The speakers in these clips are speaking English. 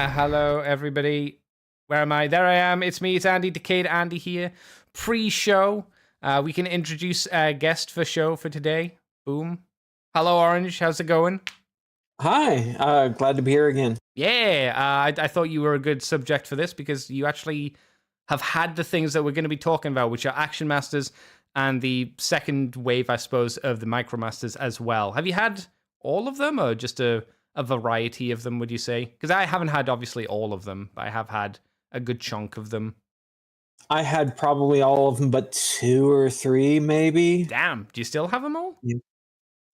Hello, everybody. Where am I? There I am. It's me. It's Andy, Decade Andy here. Pre-show. We can introduce a guest for show for today. Boom. Hello, Orange. How's it going? Hi. Glad to be here again. Yeah. I thought you were a good subject for this because you actually have had the things that we're going to be talking about, which are Action Masters and the second wave, I suppose, of the Micromasters as well. Have you had all of them or just a variety of them, would you say? Because I haven't had, obviously, all of them, but I have had a good chunk of them. I had probably all of them, but 2 or 3 maybe. Damn, do you still have them all? Yeah.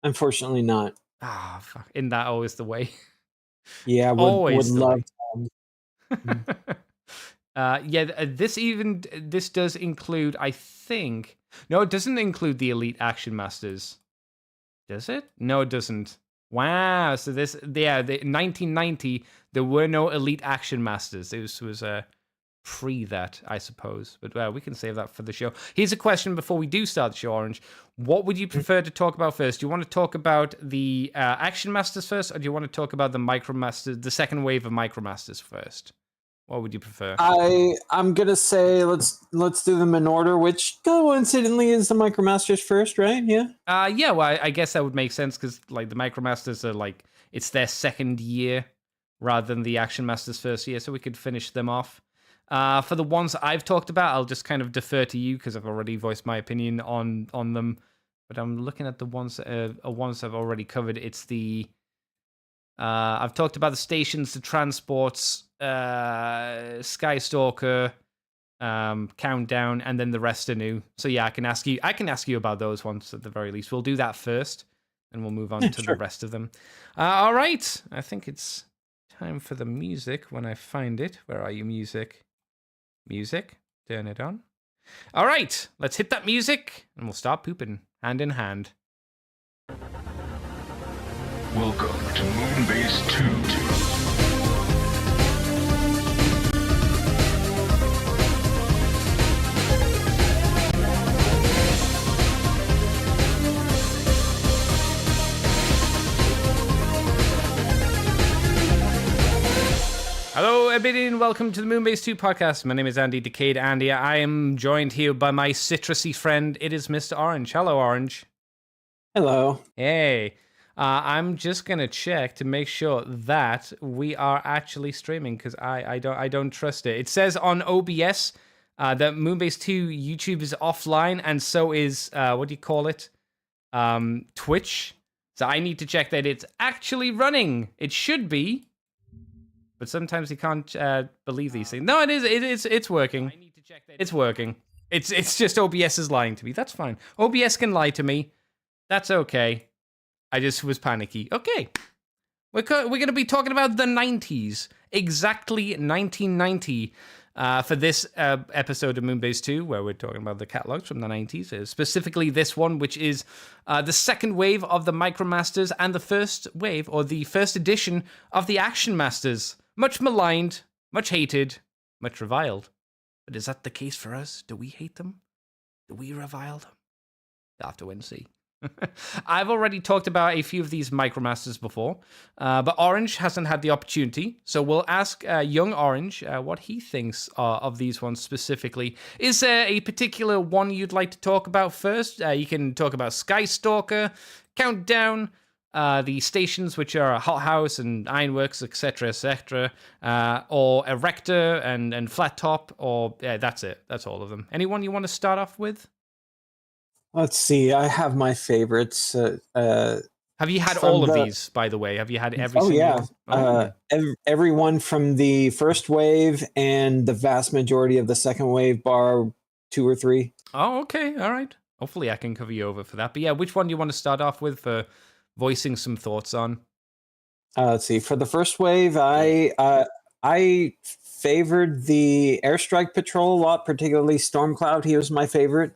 Unfortunately not. Ah, fuck. Isn't that always the way? Yeah, would Always the love way. to. This does include, I think... No, it doesn't include the Elite Action Masters. Does it? No, it doesn't. Wow. So the 1990, there were no Elite Action Masters. It was pre that, I suppose. But we can save that for the show. Here's a question before we do start the show, Orange. What would you prefer to talk about first? Do you want to talk about the Action Masters first, or do you want to talk about the Micromasters, the second wave of Micromasters first? What would you prefer? I'm gonna say let's do them in order, which coincidentally is the Micromasters first, right? Yeah. Yeah. Well, I guess that would make sense because like the Micromasters are like it's their second year rather than the Action Masters' first year, so we could finish them off. For the ones I've talked about, I'll just kind of defer to you because I've already voiced my opinion on them. But I'm looking at the ones I've already covered. It's the I've talked about the stations, the transports, Skystalker, Countdown, and then the rest are new. So yeah, I can ask you about those ones at the very least. We'll do that first, and we'll move on to the rest of them. All right, I think it's time for the music when I find it. Where are you, music? Music, turn it on. All right, let's hit that music, and we'll start pooping hand in hand. Welcome to Moonbase 2. Hello, everybody, and welcome to the Moonbase 2 podcast. My name is Andy, Decade Andy. I am joined here by my citrusy friend. It is Mr. Orange. Hello, Orange. Hello. Hey. I'm just gonna check to make sure that we are actually streaming because I don't trust it. It says on OBS that Moonbase 2 YouTube is offline, and so is what do you call it? Twitch. So I need to check that it's actually running. It should be, but sometimes you can't believe these things. No, it is. It's working. I need to check that it's working. It's just OBS is lying to me. That's fine. OBS can lie to me. That's okay. I just was panicky. Okay. We're going to be talking about the 90s. Exactly 1990 for this episode of Moonbase 2, where we're talking about the catalogs from the 90s. Specifically this one, which is the second wave of the Micromasters and the first wave, or the first edition of the Action Masters. Much maligned, much hated, much reviled. But is that the case for us? Do we hate them? Do we revile them? You'll have to wait and see. I've already talked about a few of these Micromasters before, but Orange hasn't had the opportunity, so we'll ask young Orange what he thinks of these ones specifically. Is there a particular one you'd like to talk about first? You can talk about Skystalker, Countdown, the stations, which are Hot House and Ironworks, etc., or Erector and Flat Top, or that's it. That's all of them. Anyone you want to start off with? Let's see. I have my favorites. Have you had all of these, by the way? Have you had every single yeah. one? Oh, yeah. Everyone from the first wave and the vast majority of the second wave, bar 2 or 3. Oh, okay. All right. Hopefully I can cover you over for that. But yeah, which one do you want to start off with for voicing some thoughts on? Let's see. For the first wave, I favored the Airstrike Patrol a lot, particularly Stormcloud. He was my favorite.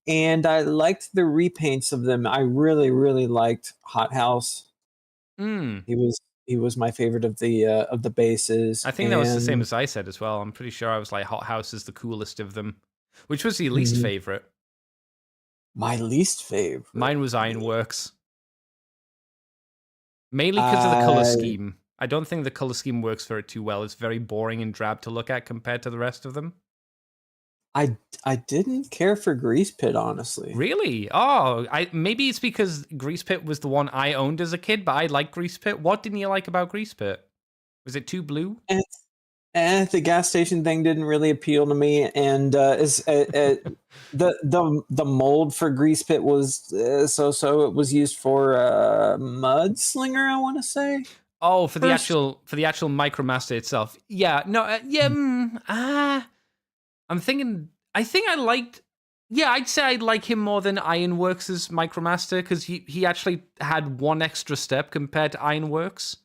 And I liked the repaints of them. I really, really liked Hot House. He was my favorite of the bases. I think that was the same as I said as well. I'm pretty sure I was like Hot House is the coolest of them. Which was your least favorite? My least favorite. Mine was Ironworks. Mainly because of the color scheme. I don't think the color scheme works for it too well. It's very boring and drab to look at compared to the rest of them. I didn't care for Grease Pit, honestly. Really? Oh, maybe it's because Grease Pit was the one I owned as a kid, but I like Grease Pit. What didn't you like about Grease Pit? Was it too blue? The gas station thing didn't really appeal to me, and the mold for Grease Pit was so. It was used for Mudslinger, I want to say. Oh, for the actual MicroMaster itself. Yeah, no, I'm thinking. I think I liked. Yeah, I'd say I'd like him more than Ironworks' MicroMaster because he actually had one extra step compared to Ironworks.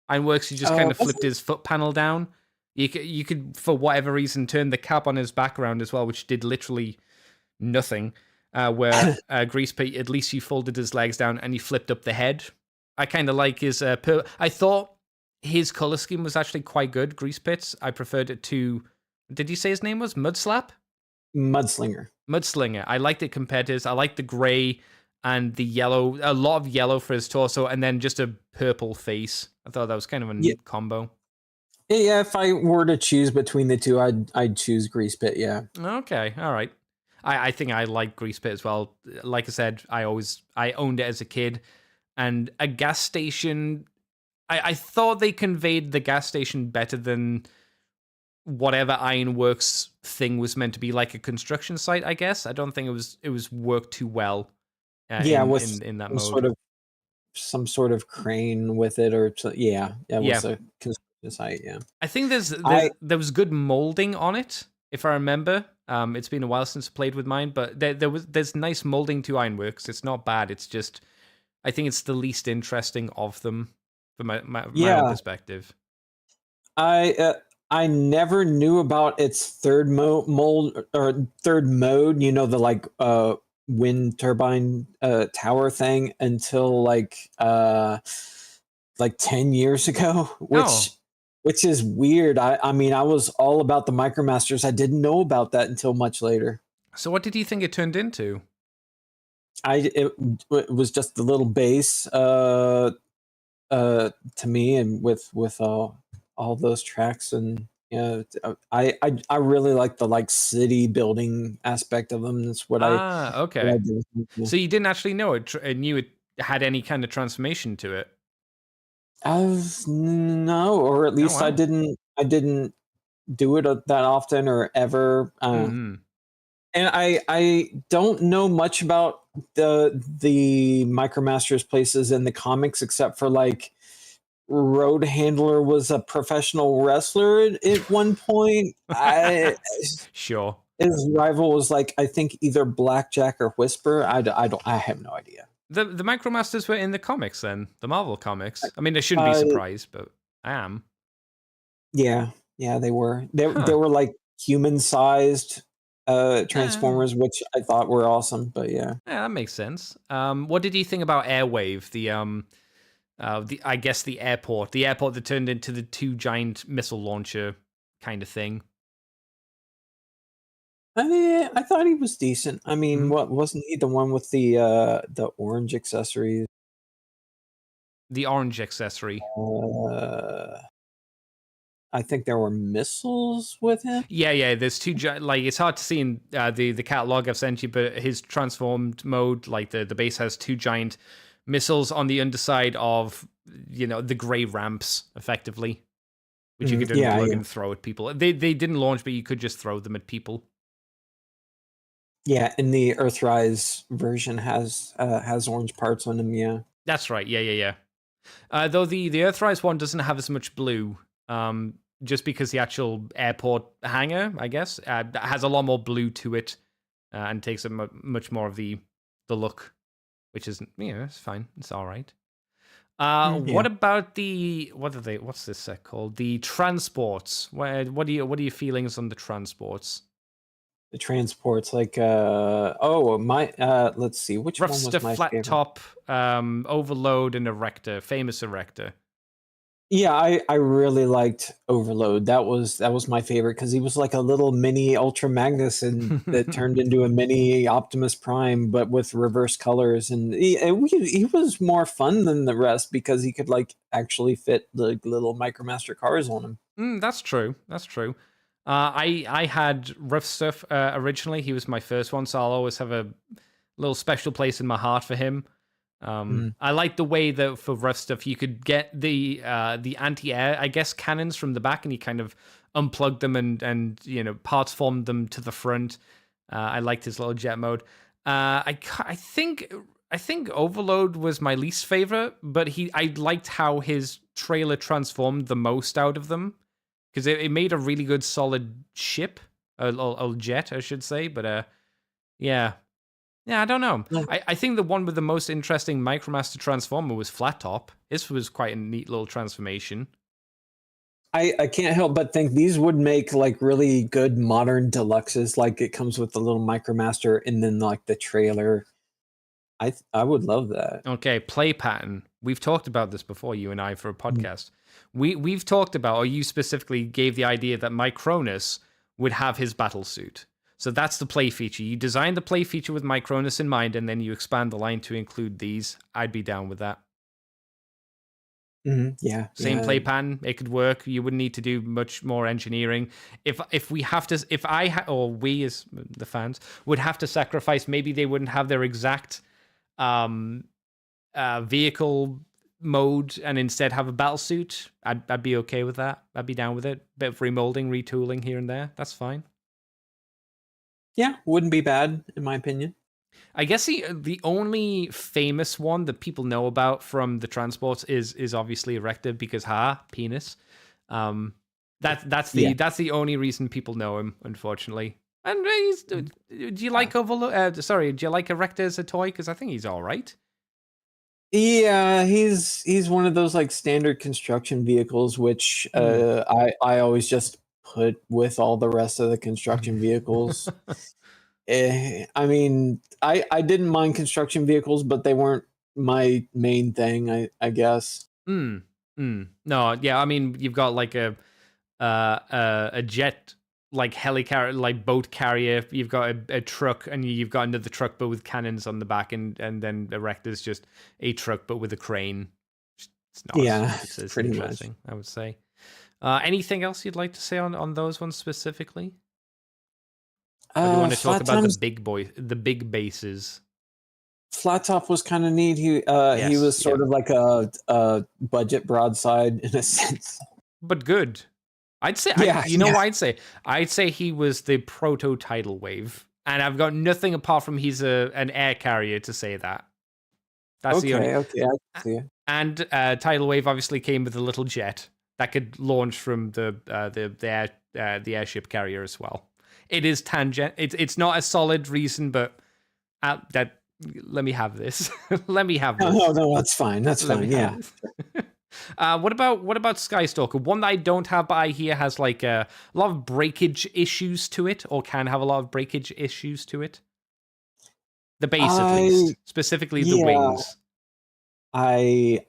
Ironworks, he just kind of flipped his foot panel down. You could, for whatever reason, turn the cap on his background as well, which did literally nothing. Where Grease Pit, at least he folded his legs down and he flipped up the head. I kind of like his. I thought his color scheme was actually quite good. Grease Pit's. I preferred it to. Did you say his name was Mudslap? Mudslinger. Mudslinger. I liked it compared to his. I liked the gray and the yellow. A lot of yellow for his torso, and then just a purple face. I thought that was kind of a neat combo. Yeah, if I were to choose between the two, I'd choose Grease Pit. Yeah. Okay. All right. I think I like Grease Pit as well. Like I said, I owned it as a kid, and a gas station. I thought they conveyed the gas station better than whatever Ironworks thing was meant to be, like a construction site. I guess I don't think it was worked too well. In that mode, some sort of crane with it, or was a construction site. Yeah, I think there was good molding on it, if I remember. It's been a while since I played with mine, but there's nice molding to Ironworks. It's not bad. It's just I think it's the least interesting of them from my own perspective. I never knew about its third mold or third mode. You know, the wind turbine tower thing until like 10 years ago, which is weird. I mean, I was all about the MicroMasters. I didn't know about that until much later. So what did you think it turned into? It was just the little base to me, and with all those tracks, and I really like the city building aspect of them. That's what okay. What I do. So you didn't actually know it knew it had any kind of transformation to it? No, or at least I didn't do it that often or ever. And I don't know much about the MicroMasters places in the comics, except for Road Handler was a professional wrestler at one point. Sure. His rival was I think either Blackjack or Whisper. I have no idea. The MicroMasters were in the comics then, the Marvel comics. I mean, I shouldn't be surprised, but I am. Yeah, they were. They were human-sized Transformers, which I thought were awesome. But yeah, that makes sense. What did you think about Airwave? I guess the airport that turned into the two giant missile launcher kind of thing. I thought he was decent. I mean, what wasn't he the one with the orange accessories? The orange accessory. I think there were missiles with him. Yeah. There's two it's hard to see in the catalog I've sent you, but his transformed mode, the base has two giant missiles on the underside of the gray ramps, effectively, which you could unplug and throw at people. They didn't launch, but you could just throw them at people. Yeah, and the Earthrise version has orange parts on them. Yeah, that's right. Yeah. Though the Earthrise one doesn't have as much blue, just because the actual airport hangar, I guess, has a lot more blue to it, and takes a much more of the look, which isn't, it's fine. It's all right. What about what's this set called? The transports. What are your feelings on the transports? The transports, let's see, which one was my flat favorite? top, Overload and Erector, famous Erector. Yeah, I really liked Overload. That was my favorite because he was like a little mini Ultra Magnus and that turned into a mini Optimus Prime, but with reverse colors. And he was more fun than the rest because he could like actually fit the little Micromaster cars on him. That's true. That's true. I had Rough Stuff originally. He was my first one, so I'll always have a little special place in my heart for him. Mm. I like the way that for Rough Stuff you could get the anti-air, I guess, cannons from the back, and you kind of unplug them and parts formed them to the front. I liked his little jet mode. I think Overload was my least favorite, but I liked how his trailer transformed the most out of them because it made a really good solid ship, a jet, I should say. But yeah. Yeah, I don't know. I think the one with the most interesting Micromaster transformer was Flat Top. This was quite a neat little transformation. I can't help but think these would make like really good modern deluxes. Like it comes with the little Micromaster and then like the trailer. I would love that. Okay, play pattern. We've talked about this before, you and I, for a podcast. We've talked about, or you specifically gave the idea that Micronus would have his battle suit. So that's the play feature. You design the play feature with Micronus in mind, and then you expand the line to include these. I'd be down with that. Yeah. Same play pattern, it could work. You wouldn't need to do much more engineering. If we have to, or we as the fans would have to sacrifice, maybe they wouldn't have their exact vehicle mode and instead have a battle suit. I'd be okay with that. I'd be down with it. Bit of remolding, retooling here and there. That's fine. Yeah, wouldn't be bad in my opinion. I guess the only famous one that people know about from the transports is obviously Erector because penis. That's the only reason people know him, unfortunately. And do you like do you like Erector as a toy? Because I think he's all right. Yeah, he's one of those like standard construction vehicles, which I always just put with all the rest of the construction vehicles. I mean, I didn't mind construction vehicles, but they weren't my main thing. I guess. No, yeah. I mean, you've got like a jet, like helicarrier, like boat carrier. You've got a truck, and you've got another truck, but with cannons on the back, and then Erector's just a truck, but with a crane. It's not. Yeah, it's pretty interesting, much. I would say. Anything else you'd like to say on those ones specifically? Or do you want to talk about the big bases? Flat Top was kind of neat. He was sort of like a budget broadside in a sense, but good. I'd say, I'd say he was the proto Tidal Wave, and I've got nothing apart from he's an air carrier to say that. That's the only. Okay, I see it. And Tidal Wave obviously came with a little jet that could launch from the airship carrier as well. It is tangent. It's not a solid reason, but that let me have this. Let me have this. No, that's fine. That's fine. Yeah. What about Skystalker? One that I don't have, but I hear has like a lot of breakage issues to it, or can have a lot of breakage issues to it. The base, at least, specifically the wings. I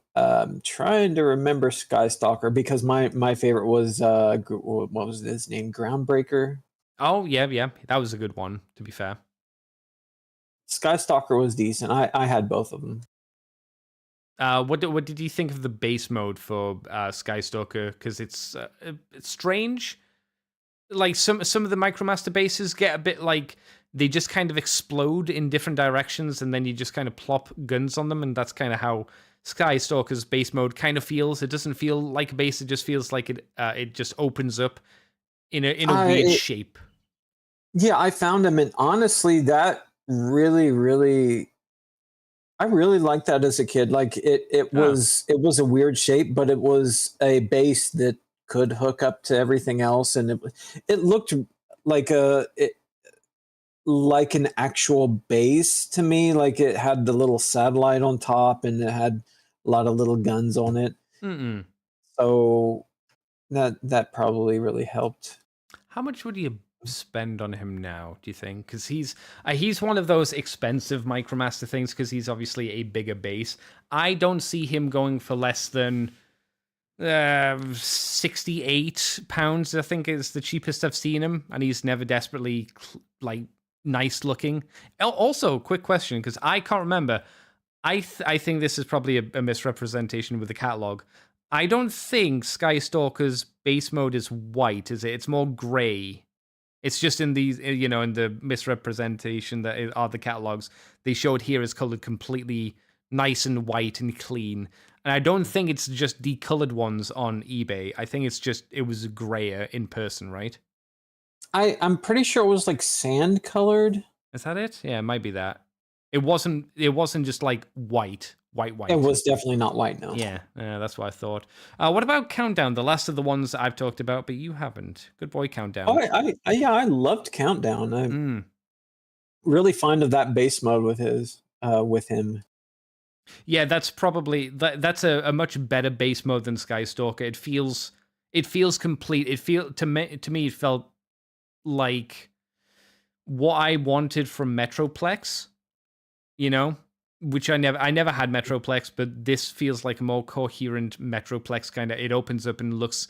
trying to remember Skystalker because my favorite was what was his name? Groundbreaker. Oh yeah, that was a good one. To be fair, Skystalker was decent. I had both of them. What did you think of the base mode for Skystalker? Because it's strange. Like some of the Micromaster bases get a bit like they just kind of explode in different directions, and then you just kind of plop guns on them, and that's kind of how Skystalker's base mode kind of feels. It doesn't feel like a base; it just feels like it just opens up in a weird shape. Yeah, I found him, and honestly, that really. I really liked that as a kid. Like it was a weird shape, but it was a base that could hook up to everything else, and it looked like like an actual base to me. Like it had the little satellite on top, and it had a lot of little guns on it. So that probably really helped. How much would you spend on him now, do you think? Because he's one of those expensive Micromaster things because he's obviously a bigger base. I don't see him going for less than £68, I think, is the cheapest I've seen him, and he's never desperately like nice looking. Also, quick question, because I can't remember. I think this is probably a misrepresentation with the catalog. I don't think Skystalker's base mode is white, is it? It's more gray. It's just in these, in the misrepresentation that are the catalogs, they showed here is colored completely nice and white and clean. And I don't think it's just decolored ones on eBay. I think it was grayer in person, right? I'm pretty sure it was like sand colored. Is that it? Yeah, it might be that. It wasn't just like white. It was definitely not white, no. Yeah, that's what I thought. What about Countdown? The last of the ones I've talked about, but you haven't. Good boy, Countdown. Oh, yeah, I loved Countdown. I'm really fond of that base mode with him. Yeah, that's probably that's a much better base mode than Skystalker. It feels complete. To me it felt like what I wanted from Metroplex, which I never had Metroplex, but this feels like a more coherent Metroplex kind of. It opens up and looks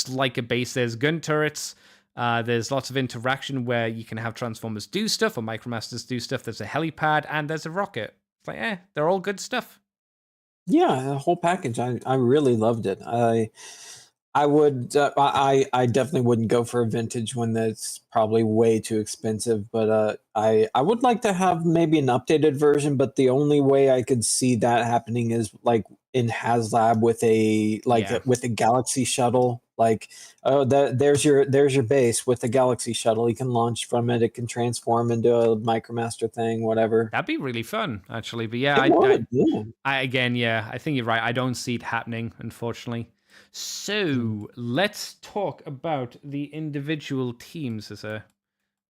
like a base. There's gun turrets. There's lots of interaction where you can have Transformers do stuff or Micromasters do stuff. There's a helipad and there's a rocket. It's like, they're all good stuff. Yeah, the whole package. I really loved it. I would I definitely wouldn't go for a vintage one. That's probably way too expensive, but I would like to have maybe an updated version, but the only way I could see that happening is like in HasLab with with a Galaxy shuttle. Like, oh, there's your base with the Galaxy shuttle. You can launch from it. It can transform into a Micromaster thing, whatever. That'd be really fun, actually. But yeah, I think you're right. I don't see it happening, unfortunately. So let's talk about the individual teams as I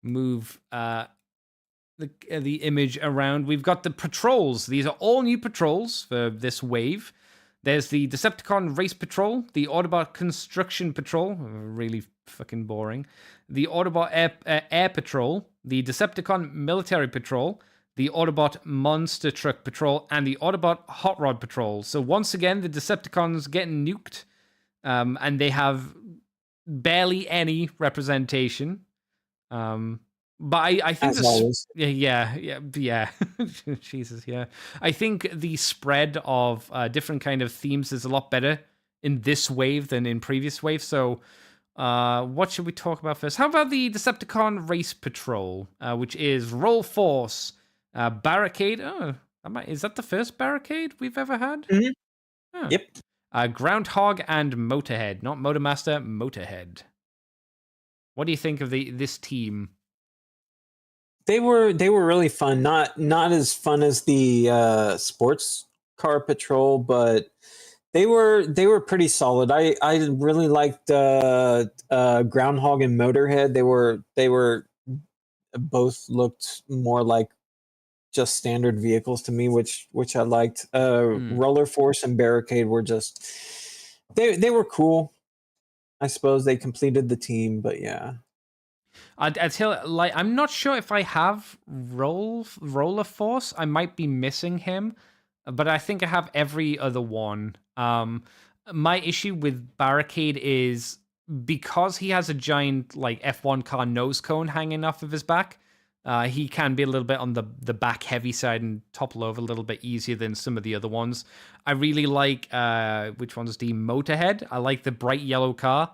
move the image around. We've got the patrols. These are all new patrols for this wave. There's the Decepticon Race Patrol, the Autobot Construction Patrol, really fucking boring, the Autobot Air Patrol, the Decepticon Military Patrol, the Autobot Monster Truck Patrol, and the Autobot Hot Rod Patrol. So once again, the Decepticons getting nuked, and they have barely any representation. But I think yeah. Jesus, yeah. I think the spread of different kind of themes is a lot better in this wave than in previous waves. So, what should we talk about first? How about the Decepticon Race Patrol, which is Roll Force, Barricade? Oh, is that the first Barricade we've ever had? Mm-hmm. Oh. Yep. Groundhog and Motorhead, not Motormaster, Motorhead. What do you think of this team? They were really fun. Not as fun as the sports car patrol, but they were pretty solid. I really liked Groundhog and Motorhead. They were both looked more like just standard vehicles to me, which I liked. Roller Force and Barricade were just they were cool. I suppose they completed the team, but yeah. I'd tell I'm not sure if I have Roller Force. I might be missing him, but I think I have every other one. My issue with Barricade is because he has a giant like F1 car nose cone hanging off of his back. He can be a little bit on the back heavy side and topple over a little bit easier than some of the other ones. I really like which one's the Motorhead. I like the bright yellow car.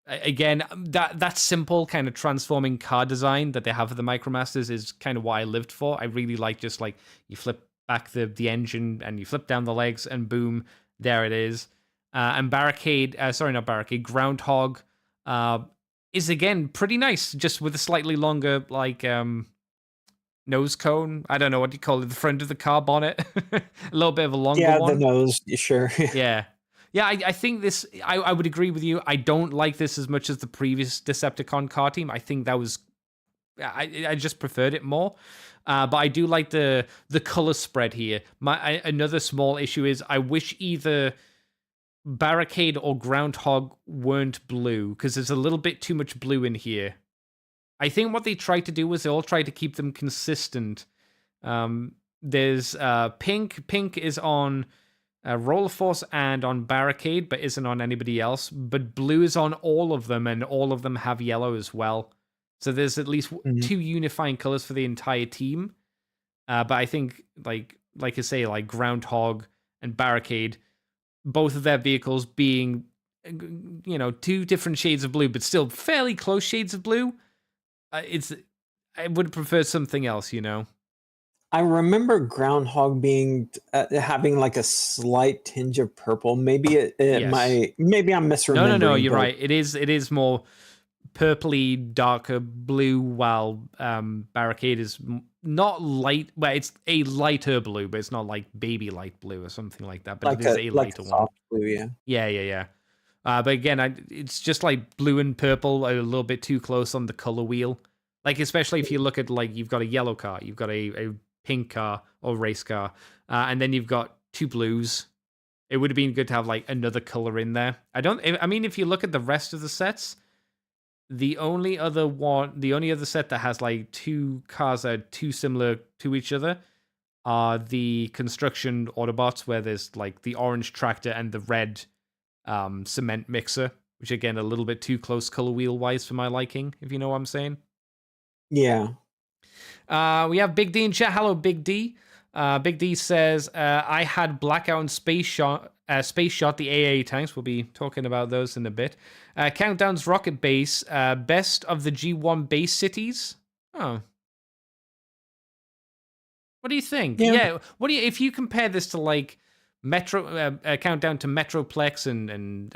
Again, that simple kind of transforming car design that they have for the Micromasters is kind of what I lived for. I really like just like you flip back the engine and you flip down the legs and boom, there it is. And Barricade, not Barricade, Groundhog is again pretty nice, just with a slightly longer like nose cone. I don't know what you call it, the front of the car bonnet. A little bit of a longer one. Yeah, the nose, sure. Yeah. Yeah, I think this, I would agree with you. I don't like this as much as the previous Decepticon car team. I think that was, I just preferred it more. But I do like the color spread here. Another small issue is I wish either Barricade or Groundhog weren't blue, because there's a little bit too much blue in here. I think what they tried to do was they all tried to keep them consistent. There's Pink. Pink is on Roller Force and on Barricade, but isn't on anybody else. But blue is on all of them, and all of them have yellow as well. So there's at least Mhm. 2 unifying colors for the entire team. But I think, like I say, like Groundhog and Barricade, both of their vehicles being, 2 different shades of blue, but still fairly close shades of blue. I would prefer something else, I remember Groundhog being having like a slight tinge of purple. Maybe Yes. maybe I'm misremembering. No, you're but right. It is more purpley, darker blue, while Barricade is not light. Well, it's a lighter blue, but it's not like baby light blue or something like that. But it is a like lighter a one. soft blue, yeah. Yeah. But again, it's just like blue and purple are a little bit too close on the color wheel. Like, especially if you look at, like, you've got a yellow car, you've got a pink car or race car, and then you've got 2 blues. It would have been good to have like another color in there. I mean, if you look at the rest of the sets, the only other set that has like 2 cars that are too similar to each other are the construction Autobots, where there's like the orange tractor and the red cement mixer, which again a little bit too close color wheel wise for my liking, if you know what I'm saying. Yeah. We have Big D in chat. Hello, Big D. Big D says, I had Blackout and Space Shot, the AA tanks. We'll be talking about those in a bit. Countdown's Rocket Base, best of the G1 base cities. Oh. What do you think? Yeah. What do you, if you compare this to like Metro, Countdown to Metroplex and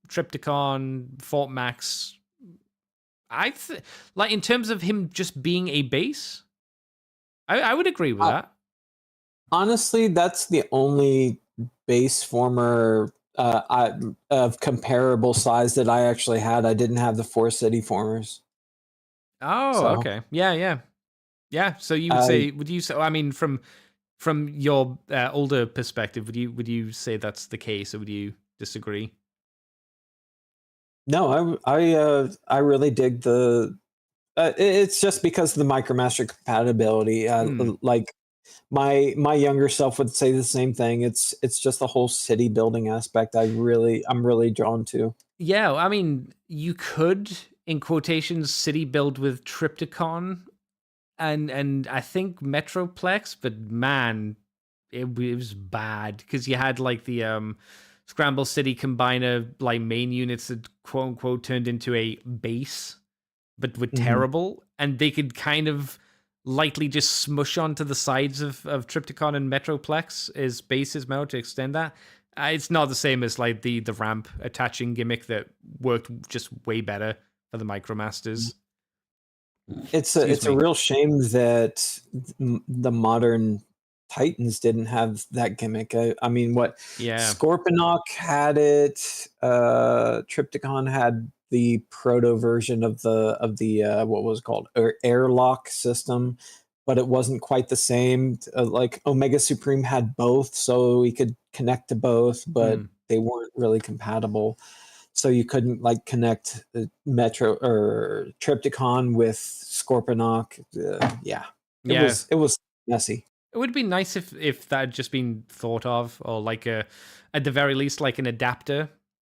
Triptychon, Fort Max, like in terms of him just being a base, I would agree with that. Honestly, that's the only base former of comparable size that I actually had. I didn't have the 4 city formers. Oh, So, okay. Yeah. So you would say, I mean, from your older perspective, would you say that's the case, or would you disagree? No, I really dig the. It's just because of the MicroMaster compatibility. Like my younger self would say the same thing. It's just the whole city building aspect. I'm really drawn to. Yeah, I mean, you could, in quotations, city build with Triptychon and I think Metroplex, but man, it was bad because you had like the Scramble City Combiner like main units that quote unquote turned into a base, but were terrible, and they could kind of lightly just smush onto the sides of Triptychon and Metroplex as bases mode to extend that. It's not the same as like the ramp attaching gimmick that worked just way better for the MicroMasters. It's a real shame that the modern Titans didn't have that gimmick. I mean, what? Yeah. Scorponok had it. Triptychon had the proto version of the what was it called airlock system, but it wasn't quite the same. Like Omega Supreme had both, so we could connect to both, but they weren't really compatible. So you couldn't like connect Metro or Triptychon with Scorponok. It was messy. It would be nice if that had just been thought of, or like at the very least, like an adapter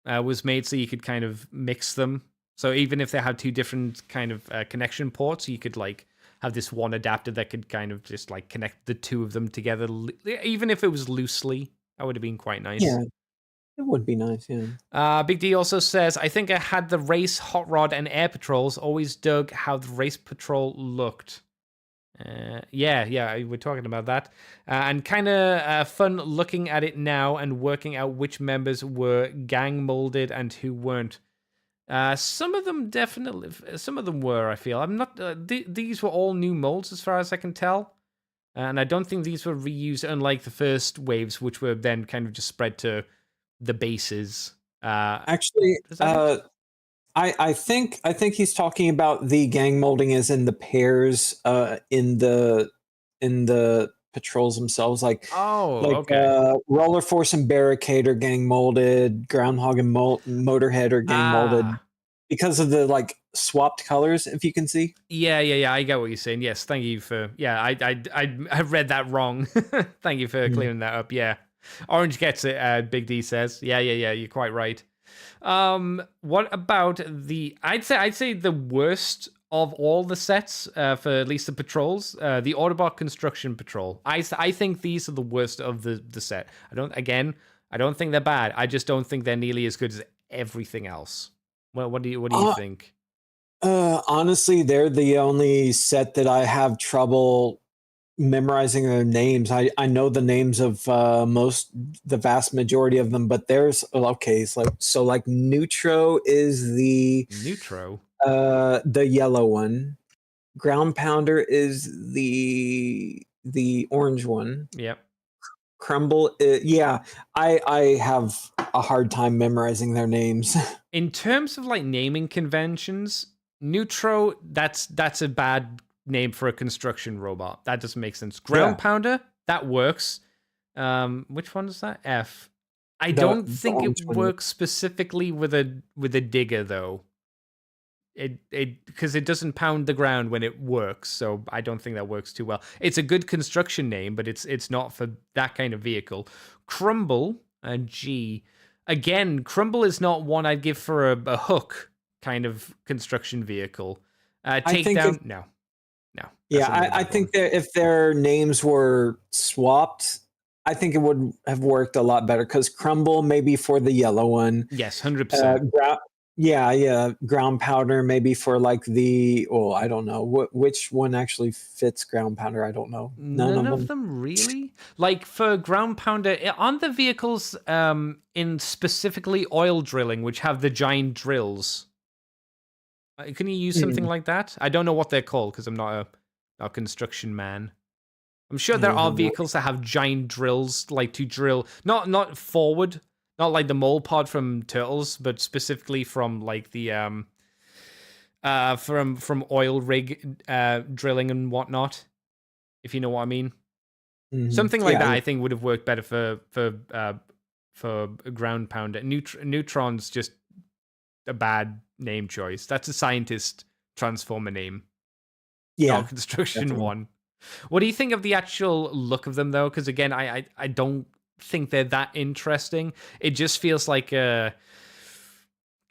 was made so you could kind of mix them. So even if they had 2 different kind of connection ports, you could like have this one adapter that could kind of just like connect the 2 of them together, even if it was loosely. That would have been quite nice. Yeah. It would be nice, yeah. Big D also says, I think I had the race, hot rod, and air patrols. Always dug how the race patrol looked. Yeah, we're talking about that. And kind of fun looking at it now and working out which members were gang molded and who weren't. Some of them definitely, some of them were, I feel. I'm not, these were all new molds as far as I can tell. And I don't think these were reused, unlike the first waves, which were then kind of just spread to the bases. Actually, I think he's talking about the gang molding as in the pairs in the patrols themselves, like Roller Force and Barricade are gang molded, Groundhog and Motorhead are gang molded because of the like swapped colors, if you can see. Yeah, I get what you're saying. Yes, thank you for I read that wrong. Thank you for clearing that up. Yeah. Orange gets it, Big D says. Yeah, you're quite right. What about I'd say the worst of all the sets, for at least the patrols, the Autobot Construction Patrol. I think these are the worst of the set. I don't think they're bad. I just don't think they're nearly as good as everything else. Well, what do you think? Honestly, they're the only set that I have trouble memorizing their names. I know the names of the vast majority of them, but there's okay. It's like Neutro is Neutro. The yellow one. Ground Pounder is the orange one. Yep. Crumble, yeah. I have a hard time memorizing their names. In terms of like naming conventions, Neutro, that's a bad name for a construction robot. That doesn't make sense. Ground Pounder, that works. Which one is that? F. I don't think it works specifically with a digger though. It because it doesn't pound the ground when it works, so I don't think that works too well. It's a good construction name, but it's not for that kind of vehicle. Crumble and G. Again, Crumble is not one I'd give for a hook kind of construction vehicle. Takedown, no. Yeah, I think that if their names were swapped, I think it would have worked a lot better, because Crumble maybe for the yellow one. Yes, 100%. Yeah. Ground Powder maybe for like I don't know which one actually fits Ground Powder. I don't know. None of them really. Like for Ground Pounder, aren't the vehicles in specifically oil drilling, which have the giant drills? Can you use something like that? I don't know what they're called because I'm not a construction man. I'm sure there are vehicles that have giant drills, like to drill not forward. Not like the mole pod from Turtles, but specifically from like the from oil rig drilling and whatnot, if you know what I mean. Mm-hmm. Something like that, I think, would have worked better for a Ground Pounder. Neutron's just a bad name choice. That's a scientist transformer name. Yeah, construction definitely. One. What do you think of the actual look of them though? Because again, I don't think they're that interesting. It just feels like a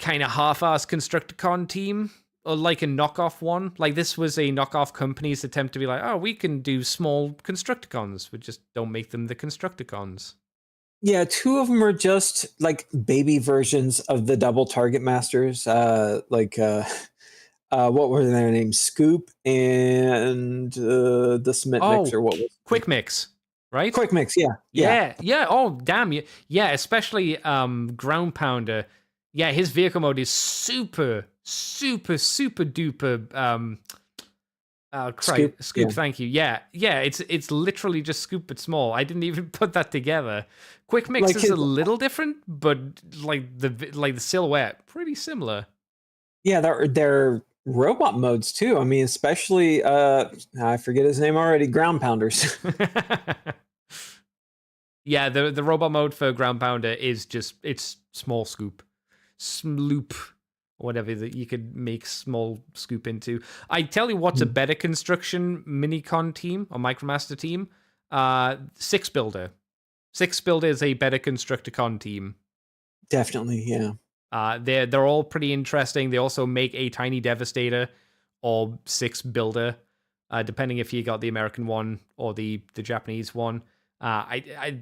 kind of half-assed Constructicon team, or like a knockoff one. Like this was a knockoff company's attempt to be like, oh, we can do small Constructicons, but just don't make them the Constructicons. Yeah, two of them are just like baby versions of the double target masters. What were their names? Scoop and the Smith Mixer. What was Quick Mix? Right? Quick Mix, yeah. Oh, damn. Yeah, especially Ground Pounder. Yeah, his vehicle mode is super duper. Scoop. Thank you. Yeah. It's literally just Scoop but small. I didn't even put that together. Quick Mix is a little different, but like the silhouette, pretty similar. Yeah, they're robot modes too. I mean, especially I forget his name already. Ground Pounders. Yeah, the robot mode for Ground Pounder is it's small Scoop, Sloop, whatever that you could make small Scoop into. I tell you what's a better construction minicon team or Micromaster team. Six Builder. Six Builder is a better Constructicon team. Definitely, yeah. They're all pretty interesting. They also make a Tiny Devastator or Six Builder, depending if you got the American one or the Japanese one.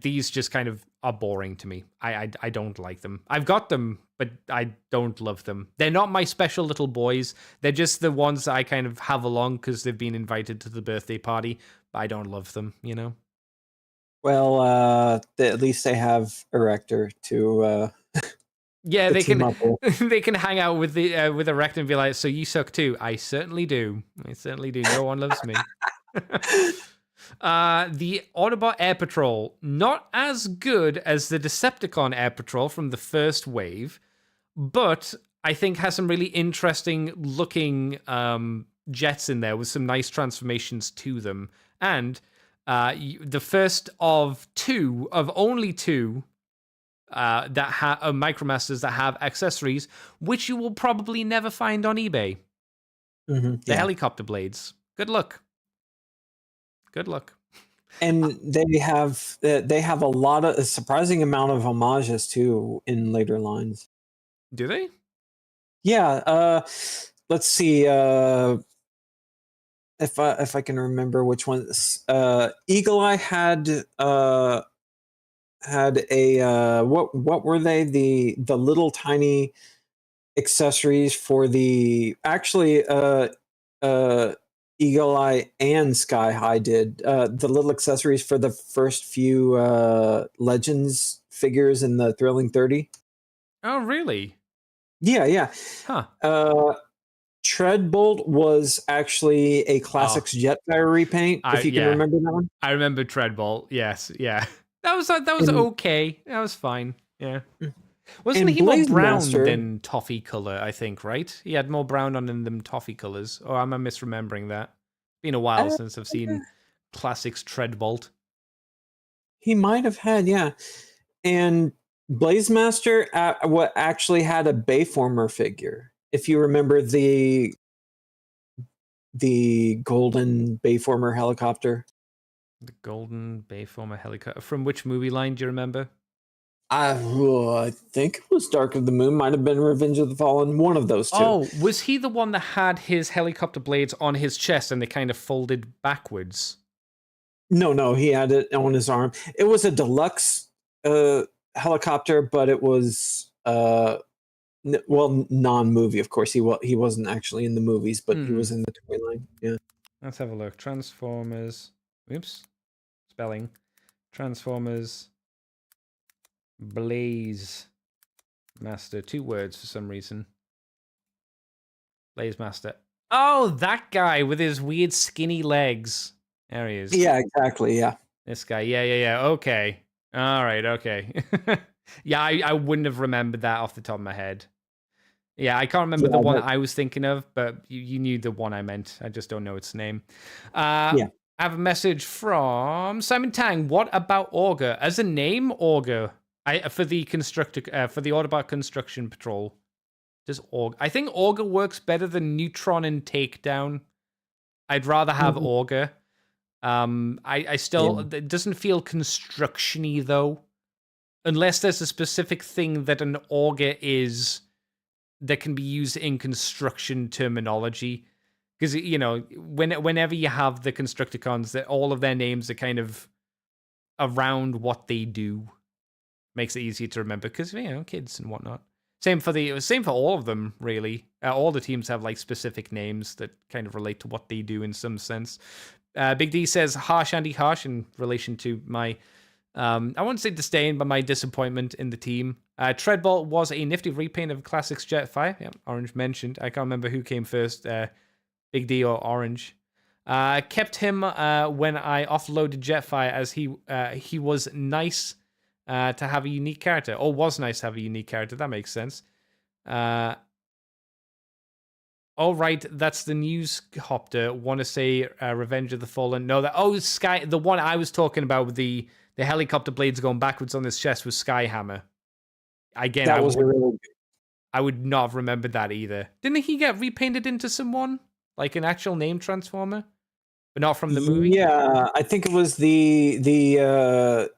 These just kind of are boring to me. I don't like them. I've got them, but I don't love them. They're not my special little boys. They're just the ones that I kind of have along because they've been invited to the birthday party, but I don't love them, you know? Well, at least they have Erector to... yeah, they can they can hang out with Erector and be like, so you suck too. I certainly do. No one loves me. The Autobot Air Patrol, not as good as the Decepticon Air Patrol from the first wave, but I think has some really interesting looking jets in there with some nice transformations to them. And the first of only two that have Micromasters that have accessories, which you will probably never find on eBay. Mm-hmm, the helicopter blades. Good luck. And they have a surprising amount of homages too in later lines. Do they? Yeah, let's see if I can remember which ones. Eagle Eye had a what were they? The little tiny accessories for the actually Eagle Eye and Sky High did the little accessories for the first few Legends figures in the Thrilling 30. Oh, really? Yeah. Huh. Treadbolt was actually a Classics Oh. Jetfire repaint, if you can remember that one. I remember Treadbolt. Yes, yeah. That was And, okay. That was fine. Yeah. Wasn't and he more Blaze brown Master, than toffee color, I think, right? He had more brown on him than toffee colors. Or am I misremembering that? Been a while uh, since I've seen Classics Treadbolt. he might have had, yeah. And Blaze Master what actually had a Bayformer figure. If you remember the golden Bayformer helicopter. The Golden Bayformer helicopter. From which movie line do you remember? I think it was Dark of the Moon, might have been Revenge of the Fallen, one of those two. Oh, was he the one that had his helicopter blades on his chest and they kind of folded backwards? No, he had it on his arm. It was a deluxe helicopter, but it was non-movie, of course. He wasn't actually in the movies, but he was in the toy line. Yeah. Let's have a look. Transformers. Oops. Spelling. Transformers. Blaze Master. 2 words for some reason. Blaze Master. Oh, that guy with his weird skinny legs. There he is. Yeah, exactly. Yeah. This guy. Yeah. Okay. All right. Okay. Yeah, I wouldn't have remembered that off the top of my head. Yeah, I can't remember the one I was thinking of, but you knew the one I meant. I just don't know its name. Yeah. I have a message from Simon Tang. What about Augur? As a name, Augur. For the Autobot Construction Patrol. Does Augur? I think Augur works better than Neutron and Takedown. I'd rather have Augur. I still it doesn't feel construction-y though. Unless there's a specific thing that an Augur is that can be used in construction terminology. Because, you know, whenever you have the Constructicons, that all of their names are kind of around what they do. Makes it easier to remember because, you know, kids and whatnot. Same for all of them, really. All the teams have like specific names that kind of relate to what they do in some sense. Big D says harsh, Andy, harsh in relation to my, I won't say disdain, but my disappointment in the team. Treadbolt was a nifty repaint of Classics Jetfire. Yeah, Orange mentioned. I can't remember who came first, Big D or Orange. Kept him when I offloaded Jetfire as he was nice to have a unique character. Or was nice to have a unique character. That makes sense. Oh, right. That's the news hopter. Want to say Revenge of the Fallen. No, Sky. The one I was talking about with the helicopter blades going backwards on his chest was Skyhammer. Again, I would not have remembered that either. Didn't he get repainted into someone? Like an actual name transformer? But not from the movie? Yeah, I think it was the late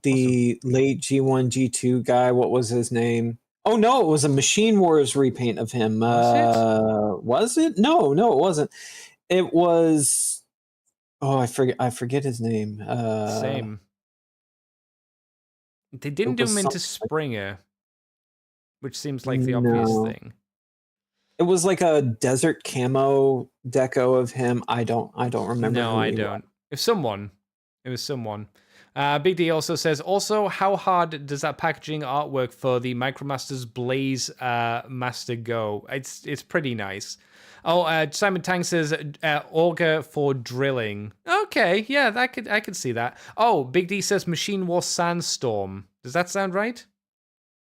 G1, G2 guy. What was his name? Oh no, it was a Machine Wars repaint of him. Was it? No, it wasn't. It was I forget his name. Same. They didn't do him into Springer, which seems like the obvious thing. It was like a desert camo deco of him. I don't remember. No, I don't. It was someone. Big D also says, how hard does that packaging artwork for the Micromasters Blaze Master go? It's pretty nice. Simon Tang says, Augur for drilling. Okay, yeah, I could see that. Oh, Big D says Machine War Sandstorm. Does that sound right?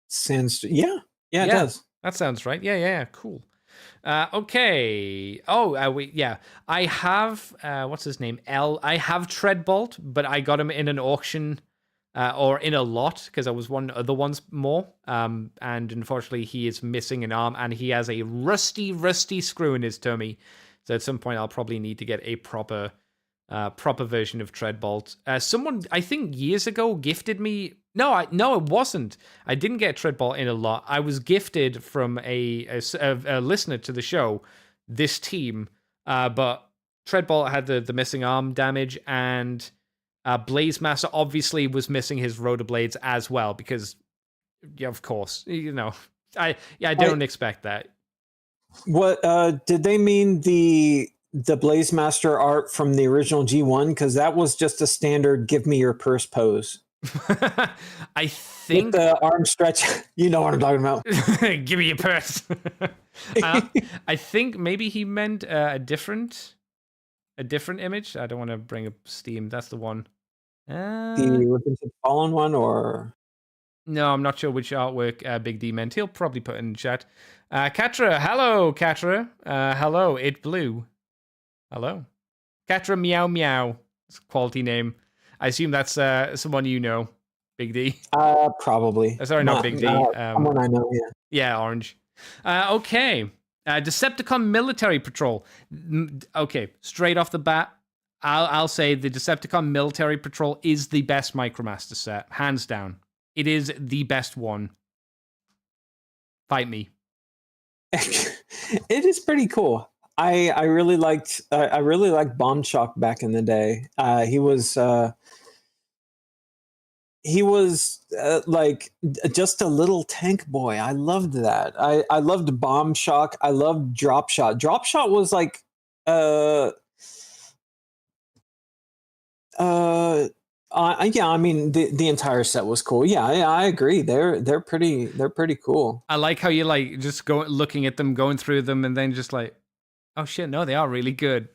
Sandstorm, yeah, it does. That sounds right. Yeah, cool. Okay. I have what's his name? I have Treadbolt, but I got him in an auction or in a lot because I was one of the ones more. And unfortunately, he is missing an arm and he has a rusty screw in his tummy. So at some point, I'll probably need to get a proper proper version of Treadbolt. Someone, I think years ago, gifted me. No, it wasn't. I didn't get Treadbolt in a lot. I was gifted from a listener to the show this team, but Treadbolt had the missing arm damage, and Blaze Master obviously was missing his rotor blades as well, because, yeah, of course, I don't expect that. What did they mean the Blaze Master art from the original G1? Because that was just a standard "give me your purse" pose. I think with the arm stretch. You know what I'm talking about. Give me your purse. I think maybe he meant a different image. I don't want to bring up Steam. That's the one. The Repentant Fallen one, or no, I'm not sure which artwork Big D meant. He'll probably put in the chat. Katra, hello, Katra. Hello, It Blue. Hello. Katra Meow Meow. It's a quality name. I assume that's someone you know, Big D. Probably. Sorry, not Big D. Someone I know, yeah. Yeah, Orange. Okay. Decepticon Military Patrol. Okay, straight off the bat, I'll say the Decepticon Military Patrol is the best Micromaster set, hands down. It is the best one. Fight me. It is pretty cool. I really liked Bomb Shock back in the day. He was like just a little tank boy. I loved that. I loved Bomb Shock. I loved Drop Shot. Drop Shot was like yeah, I mean the entire set was cool. Yeah, I agree. They're pretty cool. I like how you like just looking at them, going through them, and then just like, oh shit, no, they are really good.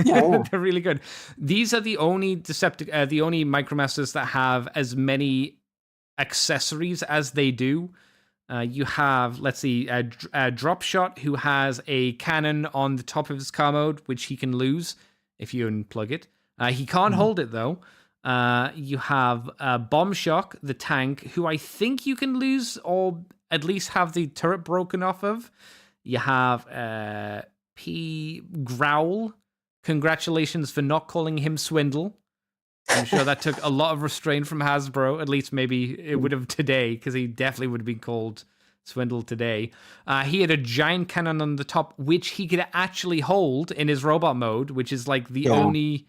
Yeah. They're really good. These are the only the only Micromasters that have as many accessories as they do. You have, let's see, Drop Shot, who has a cannon on the top of his car mode, which he can lose if you unplug it. He can't hold it though. You have Bomb Shock, the tank, who I think you can lose or at least have the turret broken off of. You have P. Growl. Congratulations for not calling him Swindle. I'm sure that took a lot of restraint from Hasbro. At least maybe it would have today, because he definitely would have been called Swindle today. He had a giant cannon on the top, which he could actually hold in his robot mode, which is like the only...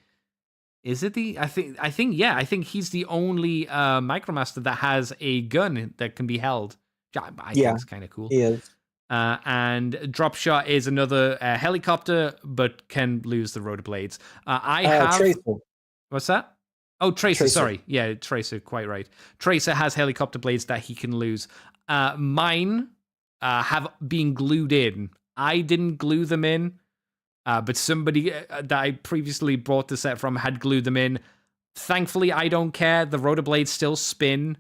Is it the... I think he's the only Micromaster that has a gun that can be held. I think it's kind of cool. He is. And Drop Shot is another helicopter, but can lose the rotor blades. I have... Tracer. What's that? Oh, Tracer, sorry. Yeah, Tracer, quite right. Tracer has helicopter blades that he can lose. Mine have been glued in. I didn't glue them in, but somebody that I previously bought the set from had glued them in. Thankfully, I don't care. The rotor blades still spin.